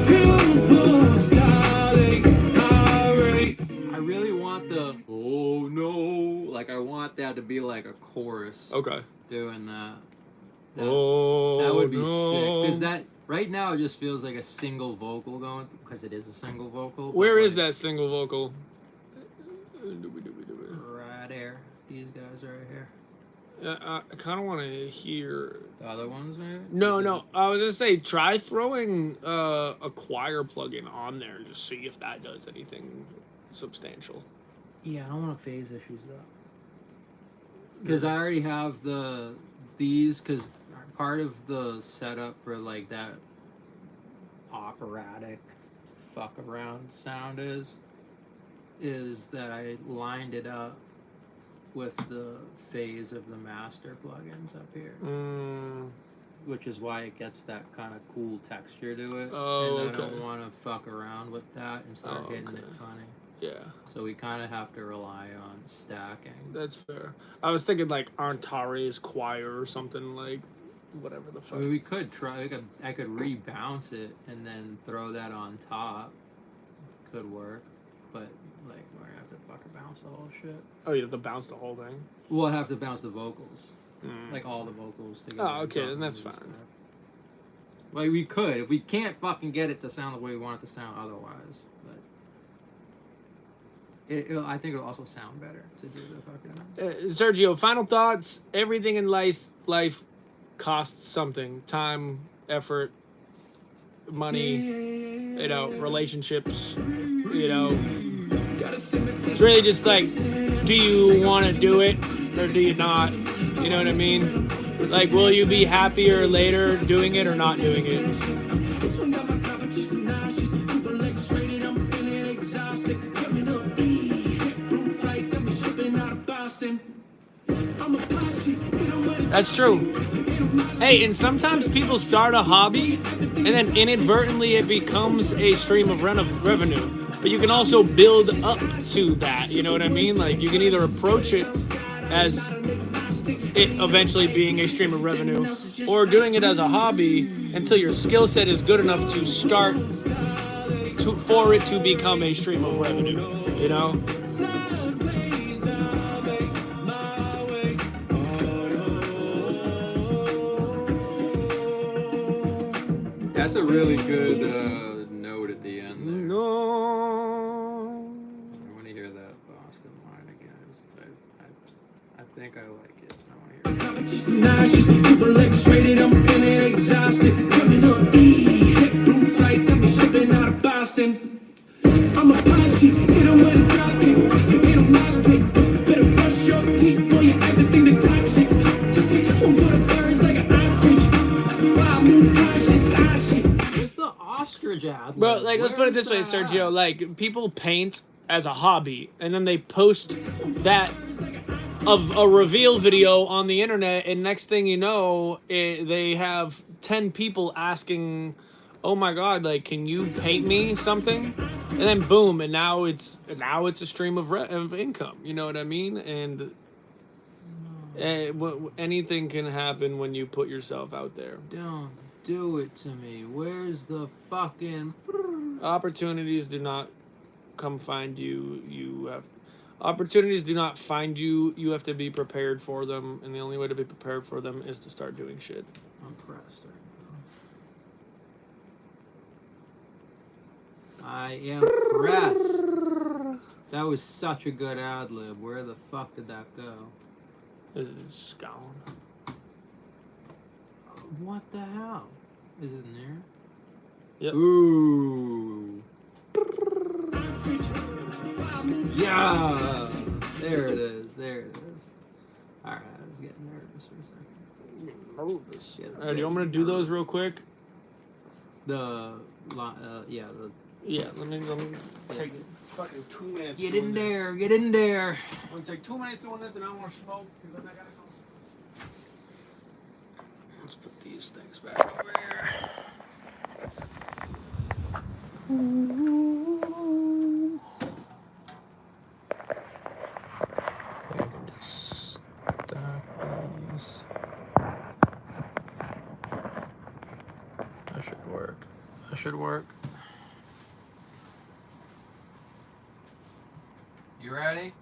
Pupils, darling, alright. I really want the oh no, like I want that to be like a chorus Okay. doing that. That That would be sick. Because that right now it just feels like a single vocal going because it is a single vocal. but, Where is like, that single vocal? Right there. These guys right here. I kind of want to hear. The other ones, maybe? No, This is- no. I was gonna say try throwing a choir plugin on there and just see if that does anything substantial. Yeah, I don't want to phase issues though. Because I already have these. Because part of the setup for like that operatic fuck around sound is that I lined it up with the phase of the master plugins up here, which is why it gets that kind of cool texture to it. Oh, and I okay. don't want to fuck around with that and start hitting it okay. funny. Yeah, So we kind of have to rely on stacking. that's fair. I was thinking like Antares choir or something like whatever the I fuck. mean, we could try. I could rebounce it and then throw that on top. Could work, but like we're gonna have to fucking bounce the whole shit. Oh, you have to bounce the whole thing. We'll have to bounce the vocals, Mm. like all the vocals together. Oh, okay, then and that's stuff. fine. Like we could, if we can't fucking get it to sound the way we want it to sound otherwise. But I think it'll also sound better to do the fucking. Sergio, final thoughts. Everything in life costs something: time, effort, money. You know, relationships. You know, it's really just like, do you want to do it or do you not? You know what I mean? Like, will you be happier later doing it or not doing it? That's true. Hey, and sometimes people start a hobby and then inadvertently it becomes a stream of revenue. But you can also build up to that, you know what I mean? Like, you can either approach it as it eventually being a stream of revenue or doing it as a hobby until your skill set is good enough to start for it to become a stream of revenue, you know? That's a really good note at the end there. No. I want to hear that Boston line again. I think I like it. I want to hear it. Nauseous, people X-rated, I'm feeling exhausted. Coming on E, hit blue flight, got me shipping out of Boston. I'm a posse, hit 'em with a drop kick, hit 'em mosh pit. Better brush your teeth before you everything the toxic. This one for the birds like an ostrich. Wild move cautious, ah shit. It's the ostrich ad. Bro, like, let's put it this way, Sergio. Like, people paint as a hobby, and then they post that of a reveal video on the internet, and next thing you know, they have 10 people asking, "Oh my God, like, can you paint me something?" And then boom, and now it's a stream of income. You know what I mean? And anything can happen when you put yourself out there. Don't do it to me. Where's the fucking? Opportunities do not come find you. Opportunities do not find you. You have to be prepared for them, and the only way to be prepared for them is to start doing shit. I'm pressed right now. I am pressed. That was such a good ad lib. Where the fuck did that go? It's just gone. What the hell? Is it in there? Yep. Ooh. Yeah. There it is. There it is. All right, I was getting nervous for a second. Nervous. Yeah, Do you want me to do those real quick? Yeah. Yeah. Let me take fucking 2 minutes. Get doing in this. there. Get in there. I'm gonna take 2 minutes doing this, and I want to smoke because then I gotta go. Let's put these things back over here. I can just stack these. That should work. That should work. You ready?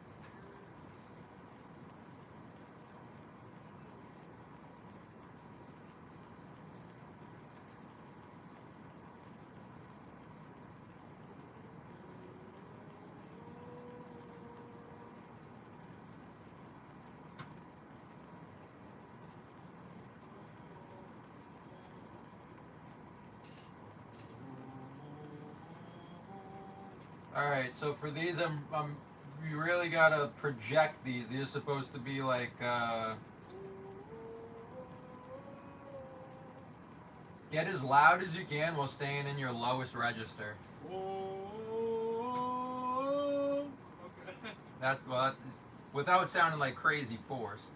Alright, so for these, you really gotta project these. These are supposed to be like, get as loud as you can while staying in your lowest register. Okay. That's what, without sounding like crazy forced.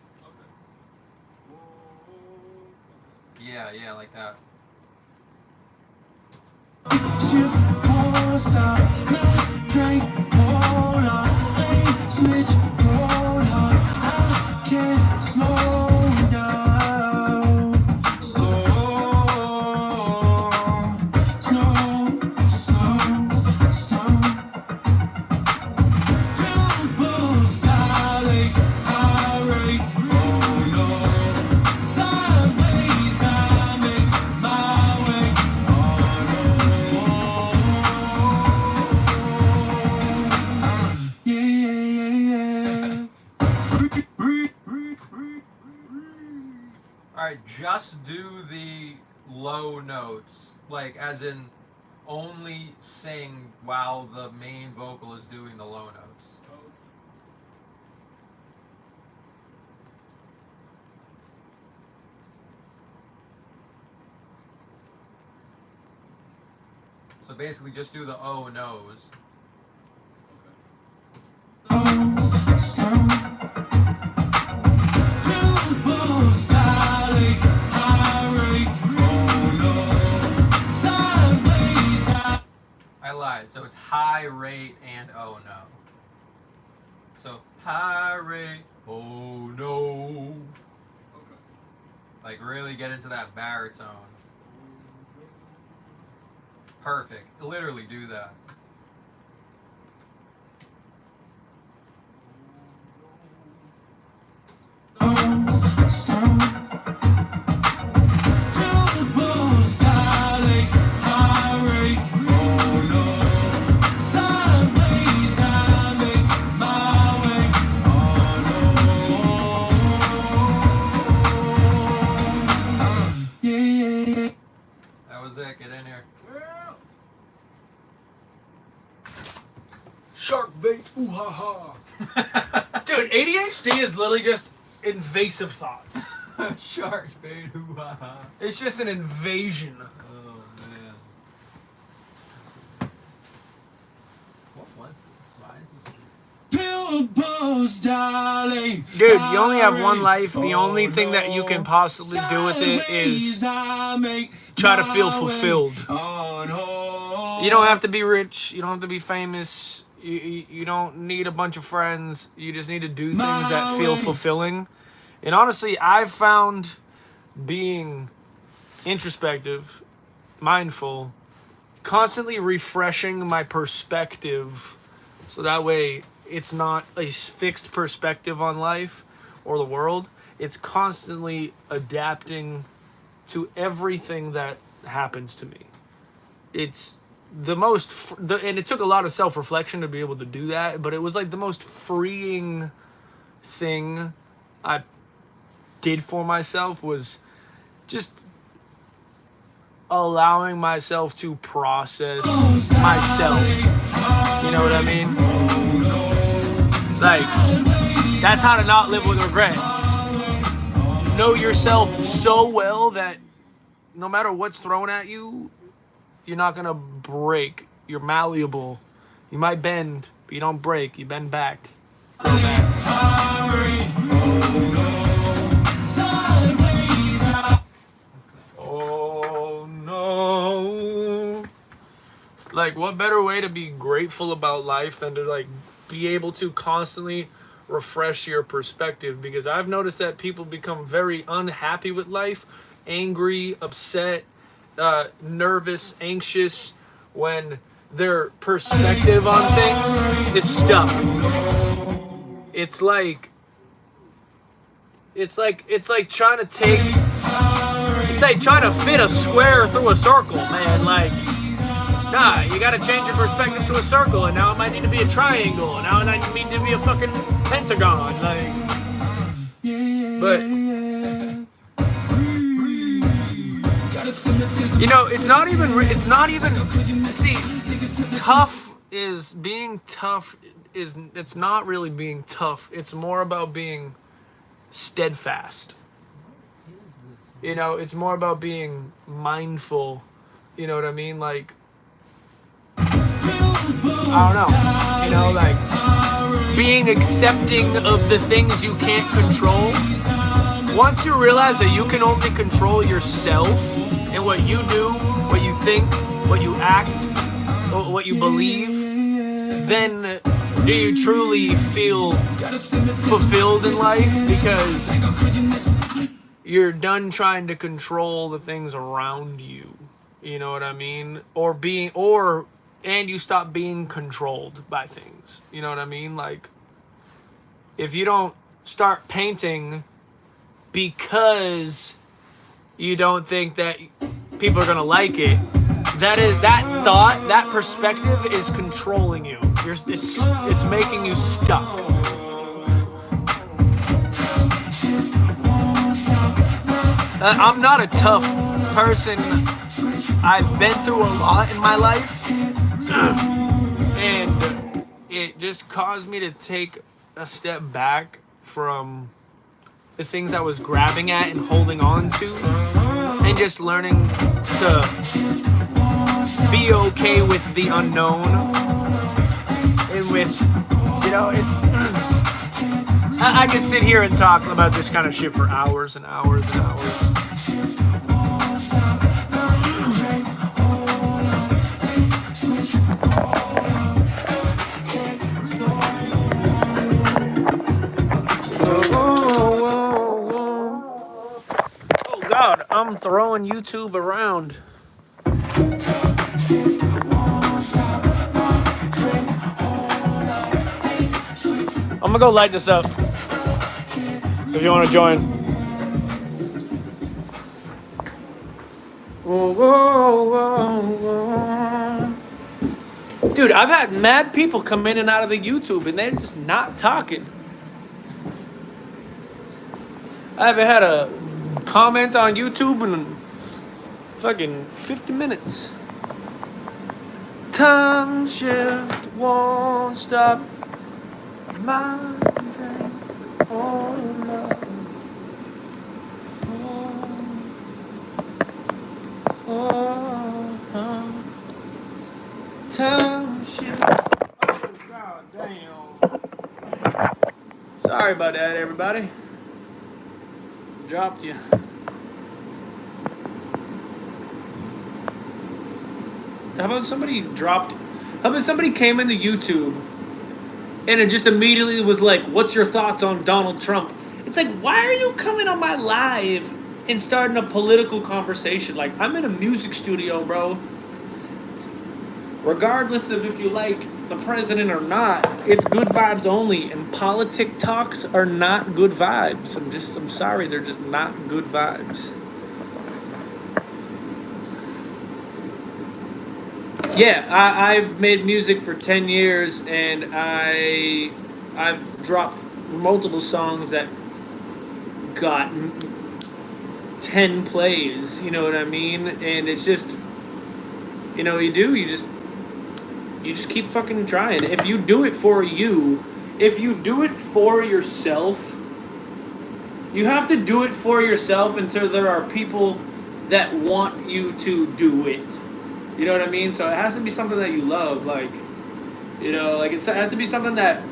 Yeah, like that. Shift, won't stop, not drink, hold on, lane, switch, roll on. I can't slow down, slow. Billboard styling, high rate, oh no. Sideways, I make my way, yeah. Alright, just do the low notes. Like, as in, only sing while the main vocal is doing the low notes. So basically, just do the oh no's. Billboard styling, high rate, oh no. Sideways, I lied. So it's high rate and oh no. So high rate, oh no. Like really get into that baritone. Perfect. Literally do that. Billboard styling, high rate, oh no. Sideways, I make my way, oh no. Yeah. That was it. Get in here. Shark bait, ooh ha ha. Dude, ADHD is literally just invasive thoughts. Shark bait. Hoo-ha-ha. It's just an invasion. Oh man. What was this? Why is this? Billboards, darling. Dude, you only have one life. The only thing that you can possibly do with it is try to feel fulfilled. You don't have to be rich. You don't have to be famous. You don't need a bunch of friends. You just need to do things that feel fulfilling. And honestly, I've found being introspective, mindful, constantly refreshing my perspective so that way it's not a fixed perspective on life or the world. It's constantly adapting to everything that happens to me. It's the most, and it took a lot of self-reflection to be able to do that, but it was like the most freeing thing I did for myself was just allowing myself to process myself. You know what I mean? Like, that's how to not live with regret. Know yourself so well that no matter what's thrown at you, you're not gonna break. You're malleable. You might bend, but you don't break. You bend back. Grow back. Oh no. Like, what better way to be grateful about life than to like be able to constantly refresh your perspective? Because I've noticed that people become very unhappy with life, angry, upset, nervous, anxious when their perspective on things is stuck. It's like trying to take, it's like trying to fit a square through a circle, man. Like, nah, you gotta change your perspective to a circle, and now it might need to be a triangle, and now it might need to be a fucking pentagon, like. But you know, it's not even. See, tough is being tough it's not really being tough. It's more about being steadfast. You know, it's more about being mindful. You know what I mean? Like, I don't know. You know, like being accepting of the things you can't control. Once you realize that you can only control yourself and what you do, what you think, what you act, what you believe, then do you truly feel fulfilled in life? Because you're done trying to control the things around you. You know what I mean? And you stop being controlled by things. You know what I mean? Like, if you don't start painting because you don't think that people are gonna like it, that perspective is controlling you. It's making you stuck. I'm not a tough person. I've been through a lot in my life, and it just caused me to take a step back from the things I was grabbing at and holding on to, and just learning to be okay with the unknown, and with, you know, I can sit here and talk about this kind of shit for hours and hours and hours. Oh God, I'm throwing YouTube around. I'm gonna go light this up if you want to join. Dude, I've had mad people come in and out of the YouTube and they're just not talking. I haven't had a comment on YouTube in fucking 50 minutes. Time shift won't stop. My drink, oh love, time shift. Oh God damn. Sorry about that, everybody. Dropped you. How about somebody came into YouTube and it just immediately was like, what's your thoughts on Donald Trump? It's like, why are you coming on my live and starting a political conversation? Like, I'm in a music studio, bro. Regardless of if you like the president or not, it's good vibes only. And politic talks are not good vibes. I'm sorry, they're just not good vibes. Yeah, I've made music for 10 years, and I've dropped multiple songs that got 10 plays, you know what I mean? And it's just, you know, you just keep fucking trying. If you do it for you, if you do it for yourself, you have to do it for yourself until there are people that want you to do it. You know what I mean? So it has to be something that you love, like, you know, like it has to be something that,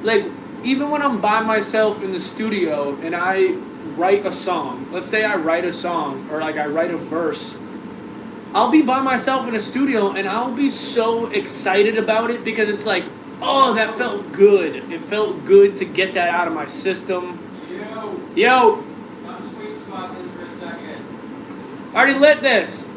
like, even when I'm by myself in the studio and I write a song, let's say I write a song or like I write a verse, I'll be by myself in a studio and I'll be so excited about it because it's like, oh, that felt good. It felt good to get that out of my system. Yo. Come sweet spot this for a second. I already lit this.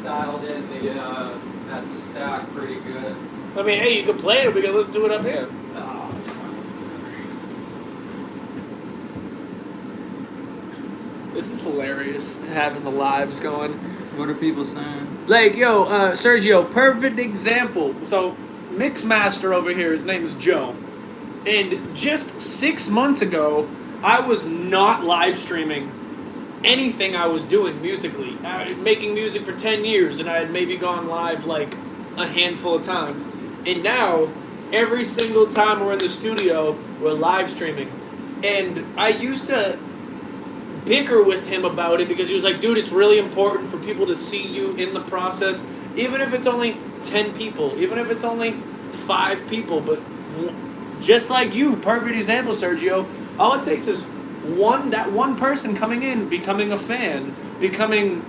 Dialed in that stack pretty good. I mean, hey, you can play it. We can listen to it up here. Oh. This is hilarious, having the lives going. What are people saying? Like, yo, Sergio, perfect example. So, Mixmaster over here, his name is Joe. And just 6 months ago, I was not live streaming anything I was doing musically. I had making music for 10 years, and I had maybe gone live like a handful of times. And now, every single time we're in the studio, we're live streaming. And I used to bicker with him about it because he was like, dude, it's really important for people to see you in the process, even if it's only 10 people, even if it's only 5 people. But just like you, perfect example, Sergio, all it takes is that one person coming in, becoming a fan, becoming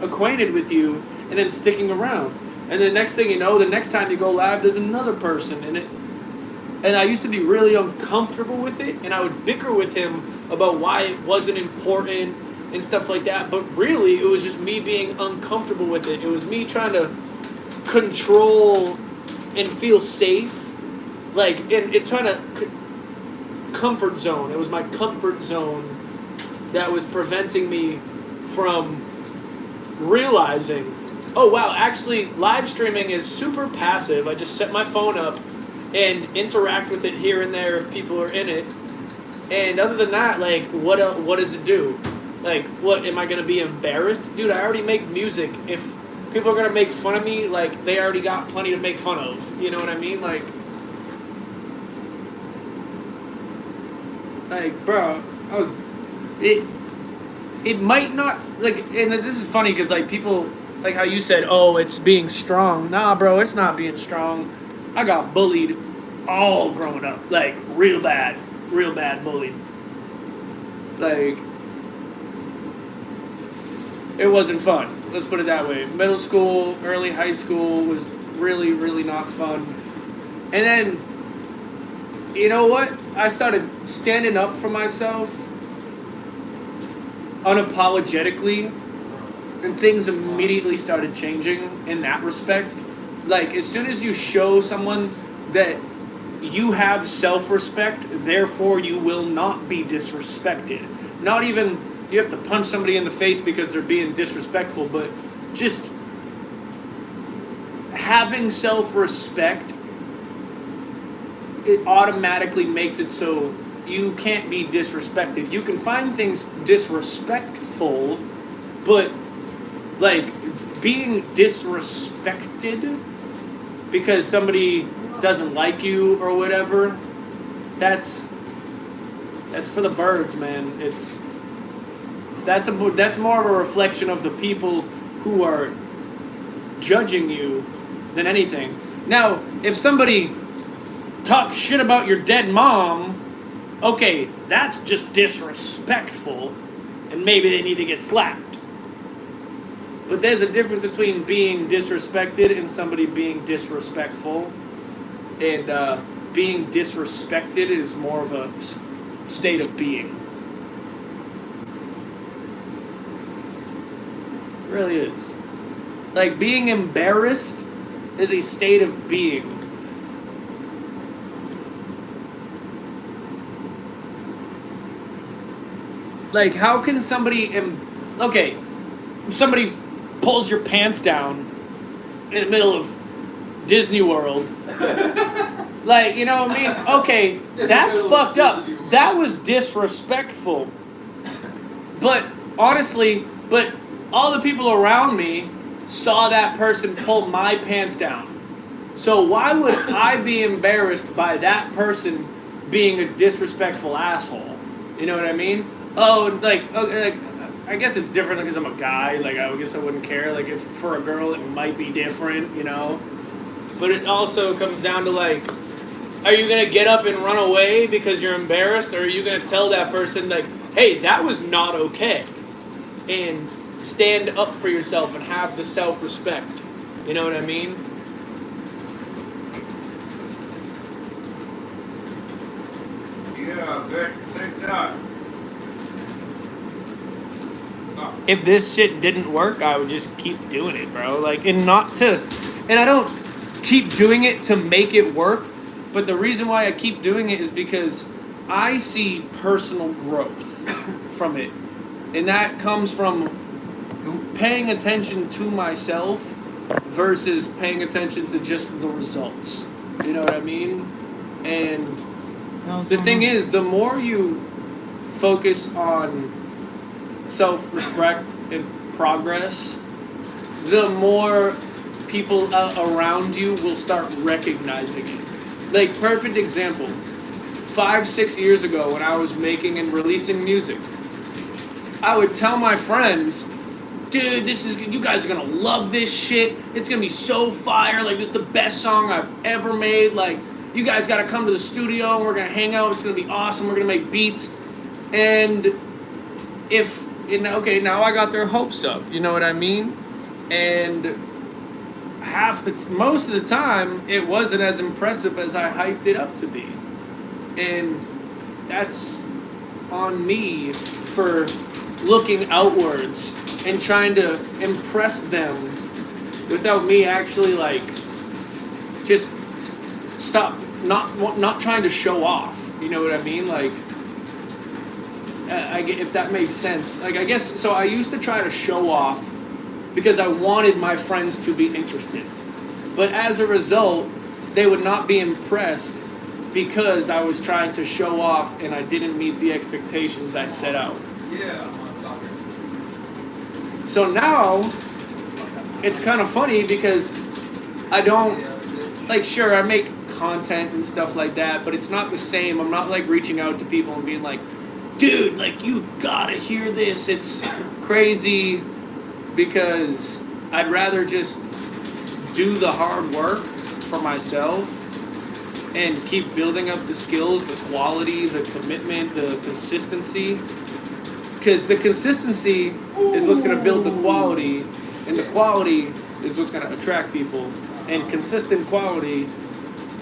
acquainted with you, and then sticking around. And the next thing you know, the next time you go live, there's another person. And I used to be really uncomfortable with it, and I would bicker with him about why it wasn't important and stuff like that. But really, it was just me being uncomfortable with it. It was me trying to control and feel safe, like, and trying to comfort zone. It was my comfort zone that was preventing me from realizing, oh wow, actually live streaming is super passive. I just set my phone up and interact with it here and there if people are in it. And other than that, like, what does it do? Like, what, am I going to be embarrassed? Dude, I already make music. If people are going to make fun of me, like, they already got plenty to make fun of. You know what I mean? Like, bro, it might not, like, and this is funny because, like, people, like how you said, oh, it's being strong. Nah, bro, it's not being strong. I got bullied all growing up, like, real bad bullied. Like, it wasn't fun. Let's put it that way. Middle school, early high school was really, really not fun. And then, you know what? I started standing up for myself unapologetically, and things immediately started changing in that respect. Like, as soon as you show someone that you have self-respect, therefore you will not be disrespected. Not even you have to punch somebody in the face because they're being disrespectful, but just having self-respect, it automatically makes it so you can't be disrespected. You can find things disrespectful, but, like, being disrespected because somebody doesn't like you or whatever, that's for the birds, man. That's more of a reflection of the people who are judging you than anything. Now, if somebody talks shit about your dead mom, okay, that's just disrespectful, and maybe they need to get slapped. But there's a difference between being disrespected and somebody being disrespectful. And being disrespected is more of a state of being. It really is. Like, being embarrassed is a state of being. Like, how can somebody... okay, if somebody pulls your pants down in the middle of Disney World... like, you know what I mean? Okay, that's fucked up. That was disrespectful. But, honestly, all the people around me saw that person pull my pants down. So why would I be embarrassed by that person being a disrespectful asshole? You know what I mean? Oh, like, okay, like, I guess it's different because I'm a guy. Like, I guess I wouldn't care. Like, if for a girl, it might be different, you know? But it also comes down to, like, are you going to get up and run away because you're embarrassed? Or are you going to tell that person, like, hey, that was not okay? And stand up for yourself and have the self-respect. You know what I mean? Yeah, good. Take that. If this shit didn't work, I would just keep doing it, bro. Like, and I don't keep doing it to make it work, but the reason why I keep doing it is because I see personal growth from it. And that comes from paying attention to myself versus paying attention to just the results. You know what I mean? And the thing is, the more you focus on self-respect and progress, the more people around you will start recognizing it. Like, perfect example, 5-6 years ago when I was making and releasing music, I would tell my friends, dude, you guys are gonna love this shit. It's gonna be so fire. Like, this is the best song I've ever made. Like, you guys gotta come to the studio and we're gonna hang out. It's gonna be awesome. We're gonna make beats. And now I got their hopes up. You know what I mean? And most of the time, it wasn't as impressive as I hyped it up to be. And that's on me for looking outwards and trying to impress them without me actually, like, just not trying to show off. You know what I mean? Like, if that makes sense. Like, I guess, so I used to try to show off because I wanted my friends to be interested. But as a result, they would not be impressed because I was trying to show off and I didn't meet the expectations I set out. Yeah. So now, it's kind of funny because I don't, like, sure, I make content and stuff like that, but it's not the same. I'm not, like, reaching out to people and being like, dude, like, you gotta hear this. It's crazy, because I'd rather just do the hard work for myself and keep building up the skills, the quality, the commitment, the consistency. Because the consistency is what's going to build the quality, and the quality is what's going to attract people. And consistent quality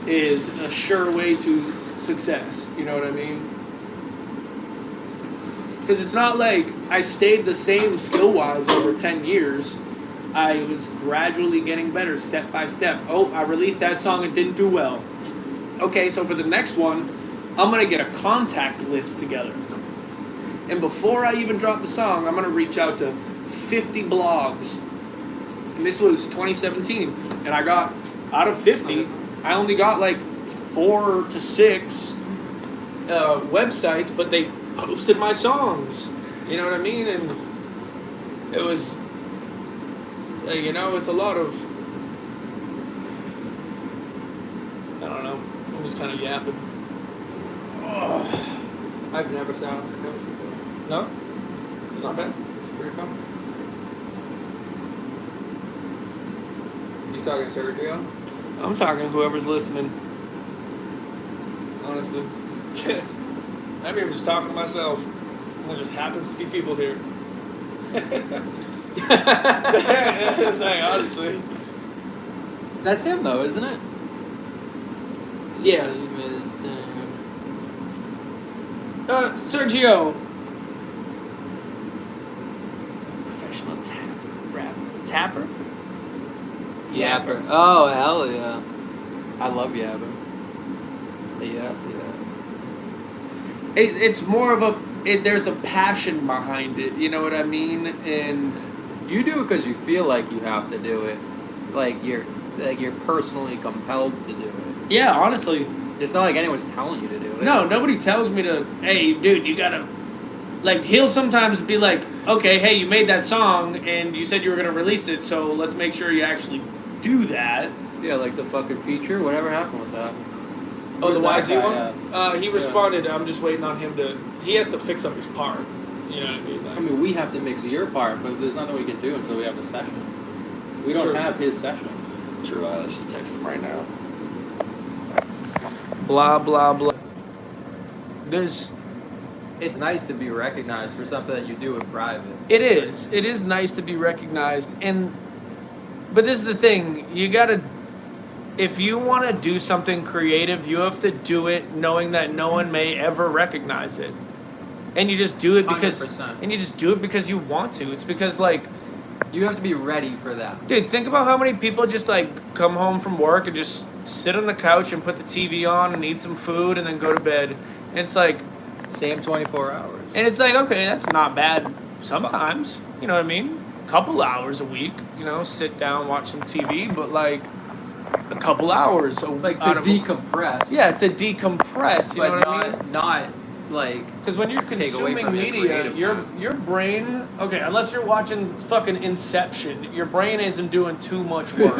is a sure way to success. You know what I mean? Because it's not like I stayed the same skill-wise over 10 years. I was gradually getting better step by step. Oh, I released that song and didn't do well. Okay, so for the next one, I'm going to get a contact list together. And before I even drop the song, I'm going to reach out to 50 blogs. And this was 2017. And I got, out of 50, I only got like 4 to 6 websites, but they posted my songs. You know what I mean? And it was, you know, it's a lot of, I don't know, I'm just kind of yapping. Oh. I've never sat on this couch before. No? It's not bad. Pretty comfortable. You talking Sergio? I'm talking to whoever's listening. Honestly. Maybe I'm just talking to myself. There just happens to be people here. It's like, honestly. That's him though, isn't it? Yeah. Sergio. Professional tapper? Yapper. Oh, hell yeah. I love yapping. Yeah. It's more of there's a passion behind it, you know what I mean? And you do it because you feel like you have to do it. Like you're personally compelled to do it. yeah, honestly. It's not like anyone's telling you to do it. No, nobody tells me to, hey, dude, you gotta, like, he'll sometimes be like, okay, hey, you made that song, and you said you were gonna release it, so let's make sure you actually do that. Yeah, like the fucking feature. Whatever happened with that? Oh, the Where's that YZ guy one? He responded, I'm just waiting on him to, he has to fix up his part. You know what I mean? Like, I mean, we have to mix your part, but there's nothing we can do until we have the session. We don't True. have his session. True, let's text him right now. Blah, blah, blah. It's nice to be recognized for something that you do in private. It is. It is nice to be recognized. But this is the thing. You gotta, if you want to do something creative, you have to do it knowing that no one may ever recognize it. And you just do it because, 100%. and you just do it because you want to. It's because, like, You have to be ready for that. dude, think about how many people just, like, come home from work and just sit on the couch and put the TV on and eat some food and then go to bed. And it's like, Same 24 hours. and it's like, okay, that's not bad sometimes. You know what I mean? couple hours a week, you know, sit down, watch some TV, but like a couple hours. Like to out of- decompress. Yeah, to decompress. You know but what I mean? not like. Because when you're take away consuming from your media, creative your brain, okay, unless you're watching fucking Inception, your brain isn't doing too much work.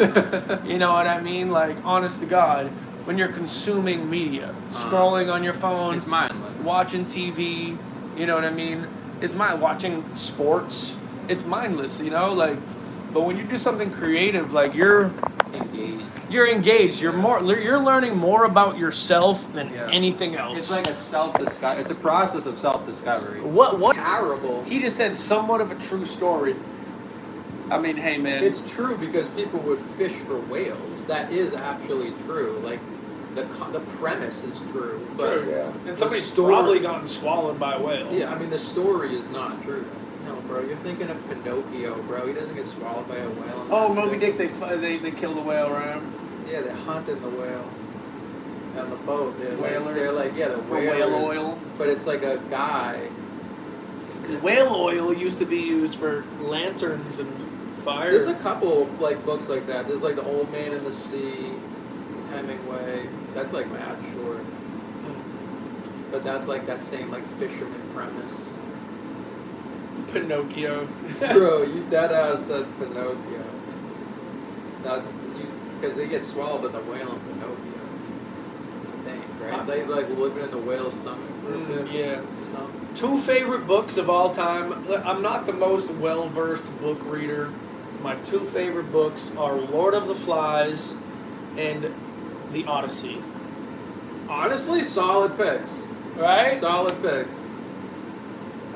You know what I mean? Like, honest to God, when you're consuming media, scrolling on your phone, It's mindless. watching TV, you know what I mean? It's watching sports. It's mindless, you know, like. But when you do something creative, like you're engaged. You're learning more about yourself than Yeah. anything else. It's like a self-discovery. It's a process of self-discovery. What? Terrible. He just said somewhat of a true story. I mean, hey man, It's true because people would fish for whales. That is actually true. Like the premise is true. But true, yeah. And somebody's story- probably gotten swallowed by a whale. Yeah, I mean the story is not true. No, bro, you're thinking of Pinocchio, bro. He doesn't get swallowed by a whale. in Oh, that Moby shit. Dick, they killed the whale, right? Yeah, they're hunting the whale on the boat. They're Whalers? like yeah, the For whalers. whale oil. But it's like a guy. Whale oil used to be used for lanterns and fire. There's a couple like books like that. There's like The Old Man in the Sea, Hemingway. That's like mad short. But that's like that same like fisherman premise. Pinocchio. Bro, you dead ass said Pinocchio. That's you because they get swallowed by the whale in Pinocchio. I think, right? They like living in the whale's stomach for a bit. Yeah. Or something. 2 favorite books of all time. I'm not the most well-versed book reader. My 2 favorite books are Lord of the Flies and The Odyssey. Honestly, solid picks. Right? Solid picks.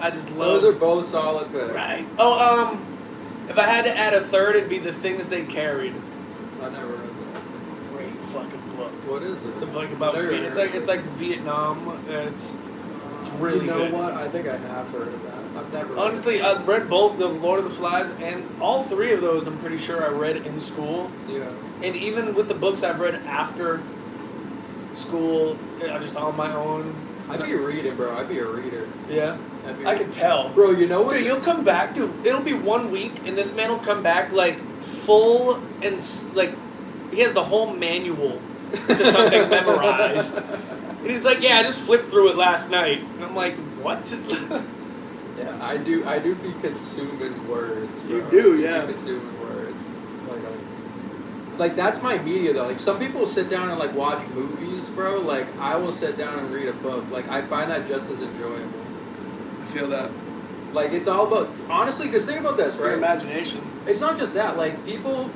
I just love. Those are both solid picks. Right. Oh, if I had to add a third, it'd be The Things They Carried. I never read that. It's a great fucking book. What is it? It's a book about Never Vietnam. heard It's like Vietnam. It's really You know good. what? I think I have heard of that. I've never. Honestly, I've read both the Lord of the Flies and all 3 of those. I'm pretty sure I read in school. Yeah. And even with the books I've read after school, just on my own. I'd be reading, bro. I'd be a reader. Yeah, I'd be I could tell. Bro, you know what? Dude, you'll come back, dude. It'll be 1 week, and this man will come back like full and like he has the whole manual to something memorized. And he's like, "Yeah, I just flipped through it last night." And I'm like, "What?" Yeah, I do be consuming words. Bro. You do, I yeah. Be consuming words. Like that's my media though. Like some people sit down and like watch movies, bro. Like I will sit down and read a book. Like I find that just as enjoyable. I feel that. Like it's all about honestly. Because think about this, Your right? imagination. It's not just that. Like people,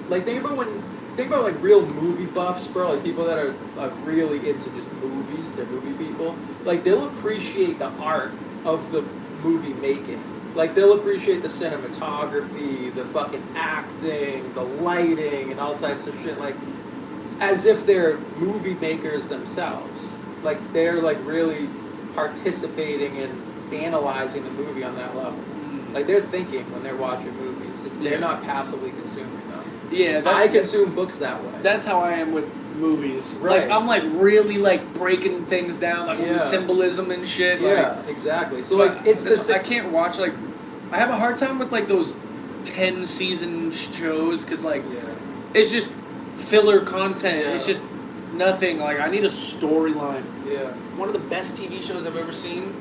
like think about like real movie buffs, bro. Like people that are really into just movies. They're movie people. Like they'll appreciate the art of the movie making. Like they'll appreciate the cinematography, the fucking acting, the lighting, and all types of shit. Like as if they're movie makers themselves. Like they're like really participating in analyzing the movie on that level. Like they're thinking when they're watching movies. They're not passively consuming them. Yeah, I consume books that way. That's how I am with movies. Right. Like I'm like really like breaking things down, like Yeah. with symbolism and shit. yeah, Like, exactly. So like it's the I can't watch like I have a hard time with like those 10 season shows because like yeah. it's just filler content. Yeah. It's just nothing. Like I need a storyline. Yeah. One of the best TV shows I've ever seen,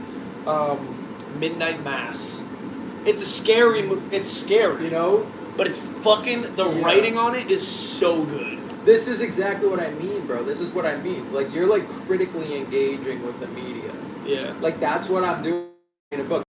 Midnight Mass. It's a scary. It's scary. You know, But it's fucking, the Yeah. writing on it is so good. this is exactly what I mean, bro. This is what I mean. Like you're like critically engaging with the media. Yeah. Like that's what I'm doing in a book.